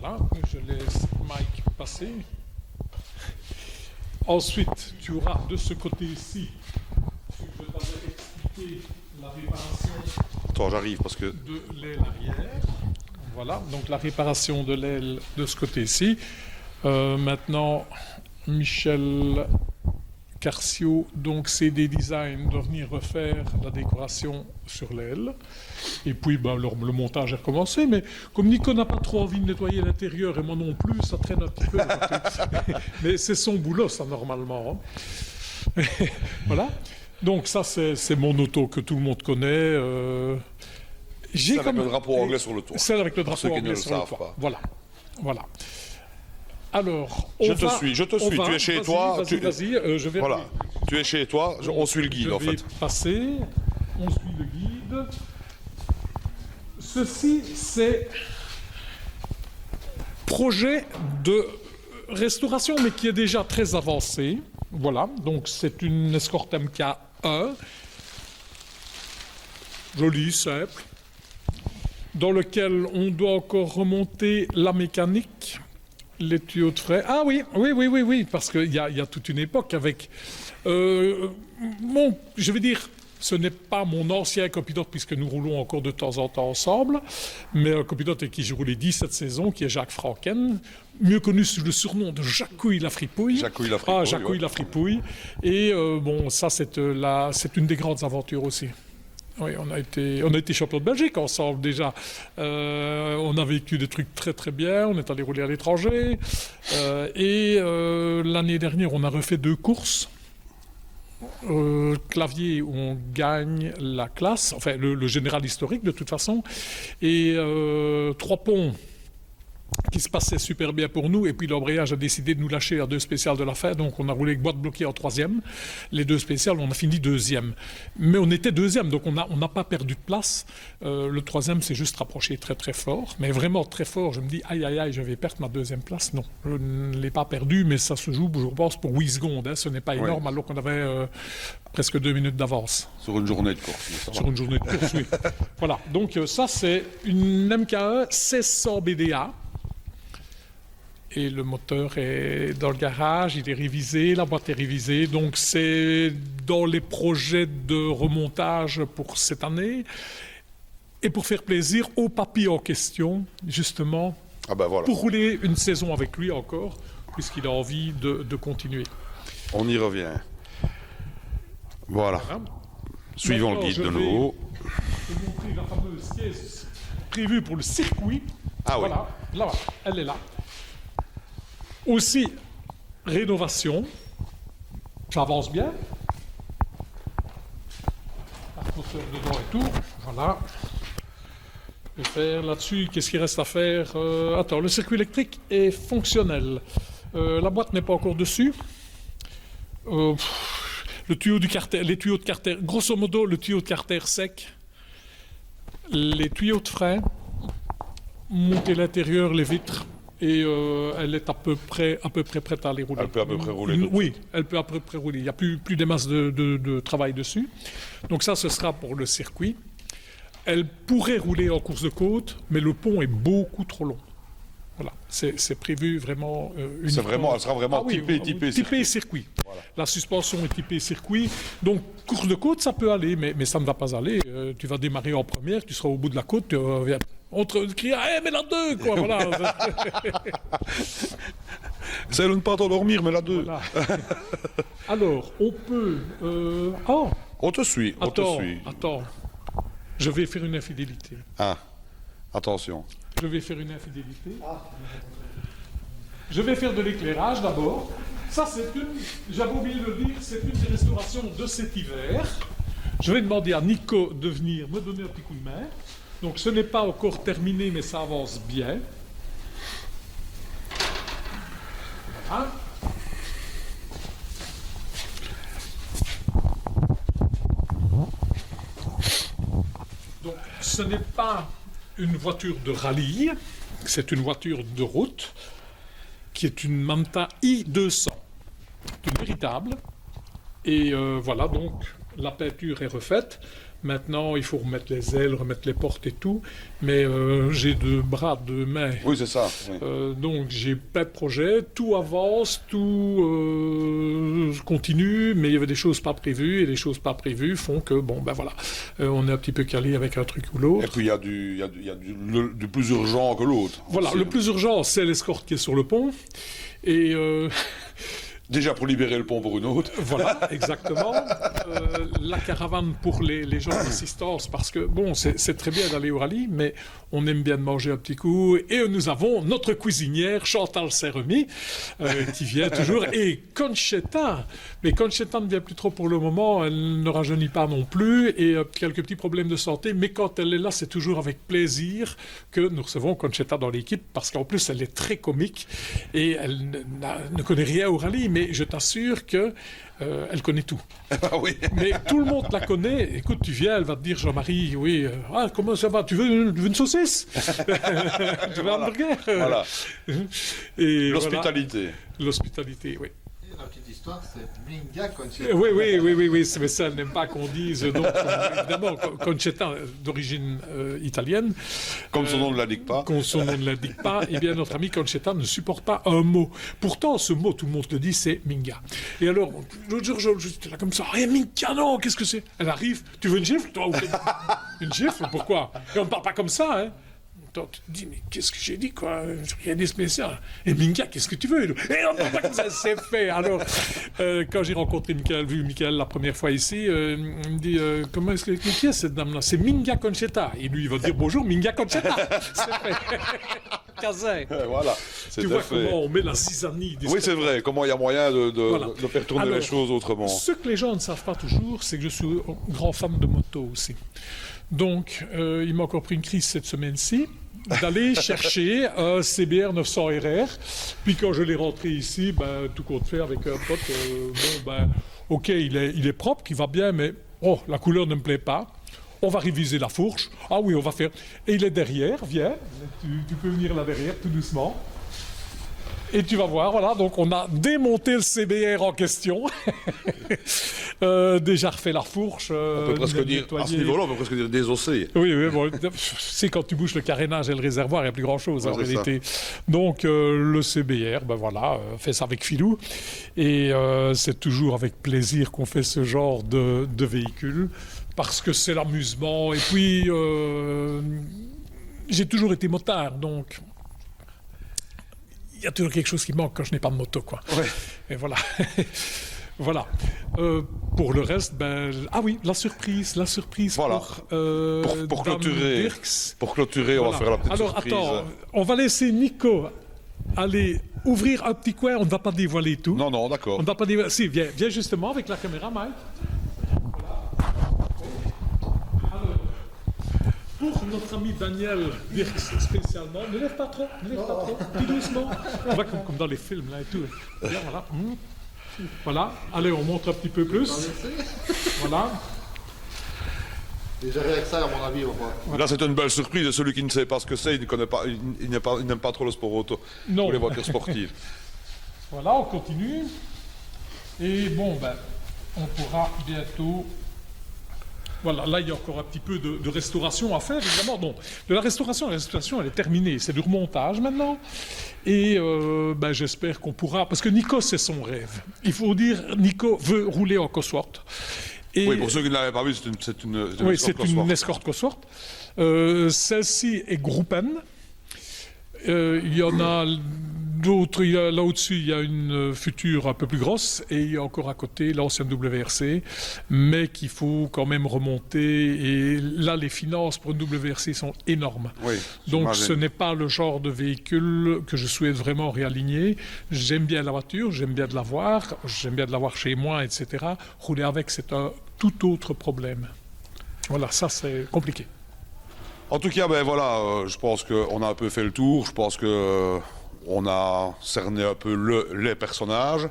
B: Voilà, je laisse Mike passer. Ensuite, tu auras de ce côté-ci, je t'avais expliqué la réparation.
A: Attends, j'arrive parce que...
B: De l'aile arrière. Voilà, donc la réparation de l'aile de ce côté-ci. Maintenant, Michel Carcio, donc CD Design, doit venir refaire la décoration sur l'aile. Et puis, le montage est recommencé. Mais comme Nico n'a pas trop envie de nettoyer l'intérieur, et moi non plus, ça traîne un petit peu. Mais c'est son boulot, ça, normalement. Hein. Voilà. Donc ça, c'est mon auto que tout le monde connaît.
A: C'est avec le drapeau anglais sur le toit.
B: C'est avec le drapeau anglais sur le toit. Voilà. Alors,
A: je te suis. Tu es chez toi.
B: Vas-y, je vais...
A: Voilà. Tu es chez toi, on suit le guide en fait.
B: Je vais passer, on suit le guide. Ceci, c'est projet de restauration, mais qui est déjà très avancé. Voilà, donc c'est une Escort MK1, jolie, simple, dans lequel on doit encore remonter la mécanique, les tuyaux de frais. Ah oui, parce qu'il y a toute une époque avec... je vais dire, ce n'est pas mon ancien copilote, puisque nous roulons encore de temps en temps ensemble, mais un copilote avec qui j'ai roulé 17 saisons, qui est Jacques Franken, mieux connu sous le surnom de Jacouille la fripouille. Jacouille la fripouille. Et ça, c'est une des grandes aventures aussi. Oui, on a été champion de Belgique ensemble déjà. On a vécu des trucs très très bien. On est allé rouler à l'étranger. L'année dernière, on a refait 2 courses. Clavier où on gagne la classe, enfin le général historique de toute façon, et 3 ponts qui se passaient super bien pour nous, et puis l'embrayage a décidé de nous lâcher à 2 spéciales de la fin, donc on a roulé avec boîte bloquée en 3e. Les 2 spéciales, on a fini 2e. Mais on était 2e, donc on n'a pas perdu de place. Le 3e s'est juste rapproché très très fort, mais vraiment très fort. Je me dis, aïe, je vais perdre ma 2e place. Non, je ne l'ai pas perdu, mais ça se joue, je pense, pour 8 secondes. Hein. Ce n'est pas énorme, alors qu'on avait presque 2 minutes d'avance.
A: Sur une journée de course.
B: Sur une journée de course, oui. Voilà, donc ça c'est une MK1 1600 BDA. Et le moteur est dans le garage, il est révisé, la boîte est révisée. Donc c'est dans les projets de remontage pour cette année. Et pour faire plaisir au papy en question, justement,
A: Ah ben voilà,
B: pour rouler une saison avec lui encore, puisqu'il a envie de continuer.
A: on y revient. Voilà,
B: Hein.
A: suivons le
B: Maintenant,
A: guide
B: je
A: de
B: vais
A: nouveau.
B: vous montrer la fameuse caisse prévue pour le circuit.
A: Ah oui.
B: Voilà, là, elle est là. Aussi, rénovation. Ça avance bien. Moteur dedans et tout. Voilà. Je vais faire là-dessus. Qu'est-ce qu'il reste à faire? Attends, le circuit électrique est fonctionnel. La boîte n'est pas encore dessus. Le tuyau du carter, les tuyaux de carter, grosso modo, le tuyau de carter sec, les tuyaux de frein, monter l'intérieur, les vitres, et elle est à peu près prête à aller rouler.
A: Elle peut à peu près rouler tout de
B: Oui, elle peut à peu près rouler. Il n'y a plus des masses de travail dessus. Donc ça, ce sera pour le circuit. Elle pourrait rouler en course de côte, mais le pont est beaucoup trop long. Voilà, c'est prévu vraiment
A: Elle sera vraiment
B: typée circuit. Voilà. La suspension est typée circuit. Donc, course de côte, ça peut aller, mais ça ne va pas aller. Tu vas démarrer en première, tu seras au bout de la côte, on te crie « Hey, mais la 2 !» quoi, voilà.
A: C'est de ne pas t'endormir, mais la 2.
B: Voilà. Alors, on peut...
A: On te suit, on te suit.
B: Attends. Je vais faire une infidélité.
A: Ah, attention.
B: Je vais faire une infidélité. Je vais faire de l'éclairage d'abord. Ça, j'avais oublié de le dire, c'est une des restaurations de cet hiver. Je vais demander à Nico de venir me donner un petit coup de main. Donc, ce n'est pas encore terminé, mais ça avance bien. Voilà. Donc, ce n'est pas une voiture de rallye, c'est une voiture de route qui est une Manta i200. C'est une véritable. Et voilà, donc la peinture est refaite. Maintenant, il faut remettre les ailes, remettre les portes et tout. Mais j'ai deux bras, deux mains.
A: Oui, c'est ça. Oui.
B: Donc j'ai plein de projets. Tout avance, tout continue. Mais il y avait des choses pas prévues. Et les choses pas prévues font que, bon, ben voilà. On est un petit peu calé avec un truc ou l'autre.
A: Et puis il y a du plus urgent que l'autre.
B: Voilà,
A: aussi.
B: le plus urgent, c'est l'escorte qui est sur le pont. Et...
A: Déjà pour libérer le pont pour une autre.
B: Voilà, exactement. La caravane pour les gens d'assistance, parce que, bon, c'est très bien d'aller au rallye, mais on aime bien de manger un petit coup. Et nous avons notre cuisinière, Chantal Saint-Remy, qui vient toujours. Et Conchetta, mais Conchetta ne vient plus trop pour le moment, elle ne rajeunit pas non plus, et quelques petits problèmes de santé. Mais quand elle est là, c'est toujours avec plaisir que nous recevons Conchetta dans l'équipe, parce qu'en plus, elle est très comique, et elle ne connaît rien au rallye, mais je t'assure que elle connaît tout.
A: Ah oui.
B: Mais tout le monde la connaît. Écoute, tu viens, elle va te dire, Jean-Marie, oui, comment ça va? Tu veux une saucisse? Tu veux un hamburger?
A: Voilà.
B: Et
A: l'hospitalité.
B: Voilà. L'hospitalité, oui.
D: La petite histoire, c'est Minga Conchetta.
B: Oui, mais ça, elle n'aime pas qu'on dise. Donc, évidemment, Conchetta, d'origine italienne.
A: Comme son nom ne l'indique pas.
B: Comme son nom ne l'indique pas, eh bien, notre ami Conchetta ne supporte pas un mot. Pourtant, ce mot, tout le monde le dit, c'est Minga. Et alors, l'autre jour, j'étais là comme ça. « Minga, non, qu'est-ce que c'est ?» Elle arrive. « Tu veux une gifle, toi ?» Une gifle? Pourquoi? Et on ne parle pas comme ça, hein. Tu te dis, mais qu'est-ce que j'ai dit, quoi? Rien de spécial. Et Minga, qu'est-ce que tu veux? Et on ne parle pas comme ça, c'est fait. Alors, quand j'ai rencontré Michael la première fois ici, il me dit, comment est-ce que qui est cette dame-là? C'est Minga Conchetta. Et lui, il va dire, bonjour, Minga Conchetta. C'est fait. Casé.
A: Voilà.
B: Tu vois comment on met la zizanie.
A: Oui, c'est vrai. Comment il y a moyen
B: Voilà.
A: de faire tourner les choses autrement.
B: Ce que les gens ne savent pas toujours, c'est que je suis un grand fan de moto aussi. Donc, il m'a encore pris une crise cette semaine-ci d'aller chercher un CBR 900 RR. Puis quand je l'ai rentré ici, tout compte fait avec un pote, ok, il est propre, il va bien, mais la couleur ne me plaît pas. On va réviser la fourche. Ah oui, on va faire. Et il est derrière, viens, tu peux venir là derrière, tout doucement. Et tu vas voir, voilà, donc on a démonté le CBR en question. Déjà refait la fourche.
A: On peut presque dire, à ce niveau-là, on peut presque dire désossé.
B: Oui, bon, c'est quand tu bouges le carénage et le réservoir, il n'y a plus grand-chose en réalité. Donc le CBR, voilà, fait ça avec filou. Et c'est toujours avec plaisir qu'on fait ce genre de véhicule, parce que c'est l'amusement. Et puis, j'ai toujours été motard, donc... il y a toujours quelque chose qui manque quand je n'ai pas de moto, quoi.
A: Ouais.
B: Et voilà. Voilà. Pour le reste, la surprise
A: Voilà.
B: pour
A: Pour
B: Dame
A: clôturer,
B: Dirks.
A: on va
B: Voilà.
A: faire la petite
B: Alors,
A: surprise.
B: attends, on va laisser Nico aller ouvrir un petit coin, on ne va pas dévoiler tout.
A: Non,
B: On
A: d'accord.
B: ne va pas dévoiler. Si, viens justement avec la caméra, Mike. Alors, pour notre ami Daniel Dirks spécialement, ne lève pas trop, tout doucement. On va comme dans les films là et tout. Bien, voilà. Voilà, allez, on montre un petit peu plus. Voilà.
D: Déjà rien que ça, à mon avis, on voit.
A: Là, c'est une belle surprise. Et celui qui ne sait pas ce que c'est, il ne connaît pas, il n'aime pas trop le sport auto
B: Non.
A: ou les voitures sportives.
B: Voilà, on continue. Et bon, on pourra bientôt... Voilà, là, il y a encore un petit peu de restauration à faire, évidemment. Bon, de la restauration, elle est terminée. C'est du remontage maintenant. Et j'espère qu'on pourra... Parce que Nico, c'est son rêve. Il faut dire, Nico veut rouler en Cosworth. Et
A: Oui, pour ceux qui ne l'avaient pas vu, c'est une
B: escort Cosworth. Celle-ci est Gruppen. Il y en a d'autres. Là au-dessus, il y a une future un peu plus grosse. Et il y a encore à côté l'ancienne WRC. Mais qu'il faut quand même remonter. Et là, les finances pour une WRC sont énormes.
A: Oui,
B: Donc
A: j'imagine.
B: ce n'est pas le genre de véhicule que je souhaite vraiment réaligner. J'aime bien la voiture, j'aime bien de la voir chez moi, etc. Rouler avec, c'est un tout autre problème. Voilà, ça c'est compliqué.
A: En tout cas, je pense qu'on a un peu fait le tour. Je pense qu'on a cerné un peu les personnages.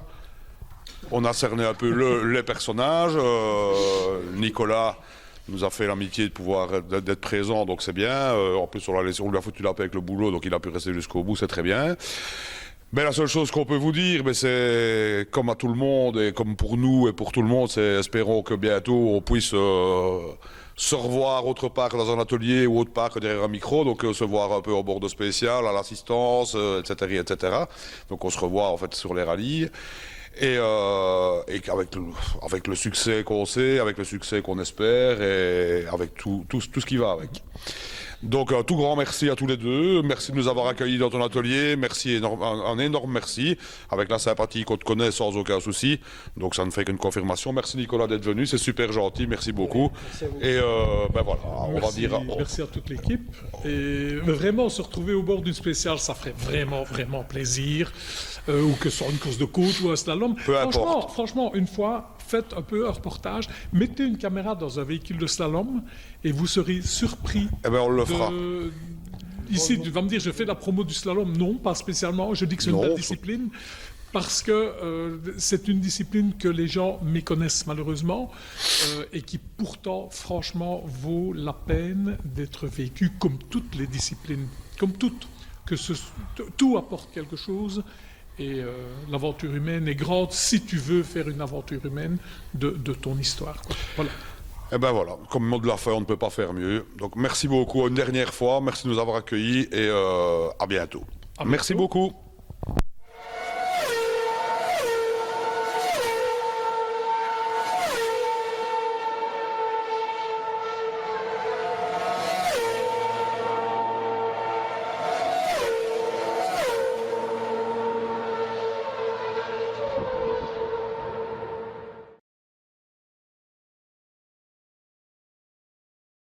A: Nicolas nous a fait l'amitié de pouvoir d'être présent, donc c'est bien. En plus, on lui a foutu la paix avec le boulot, donc il a pu rester jusqu'au bout, c'est très bien. Mais la seule chose qu'on peut vous dire, c'est comme à tout le monde et comme pour nous et pour tout le monde, c'est espérons que bientôt on puisse se revoir autre part dans un atelier ou autre part que derrière un micro, donc se voir un peu au bord de spécial, à l'assistance, etc., etc. Donc on se revoit en fait sur les rallyes. Et avec le succès qu'on sait, avec le succès qu'on espère et avec tout ce qui va avec. Donc un tout grand merci à tous les deux. Merci de nous avoir accueillis dans ton atelier. Merci, un énorme merci. Avec la sympathie qu'on te connaît sans aucun souci. Donc ça ne fait qu'une confirmation. Merci Nicolas d'être venu. C'est super gentil. Merci beaucoup.
C: Merci à vous.
A: Et voilà, on va dire...
B: Merci à toute l'équipe. Et vraiment, se retrouver au bord d'une spéciale, ça ferait vraiment, vraiment plaisir. Ou que ce soit une course de côte ou un slalom.
A: Peu importe.
B: Franchement, une fois, faites un peu un reportage. Mettez une caméra dans un véhicule de slalom et vous serez surpris.
A: Eh bien, on le fera.
B: Ici, tu vas me dire, je fais la promo du slalom. Non, pas spécialement. Je dis que c'est une
A: Non,
B: belle discipline. Parce que c'est une discipline que les gens méconnaissent malheureusement et qui pourtant, franchement, vaut la peine d'être vécue comme toutes les disciplines, comme toutes, tout apporte quelque chose et l'aventure humaine est grande si tu veux faire une aventure humaine de ton histoire, quoi. Voilà.
A: Eh ben voilà, comme mot de la fin, on ne peut pas faire mieux. Donc merci beaucoup une dernière fois, merci de nous avoir accueillis et à bientôt. Merci beaucoup.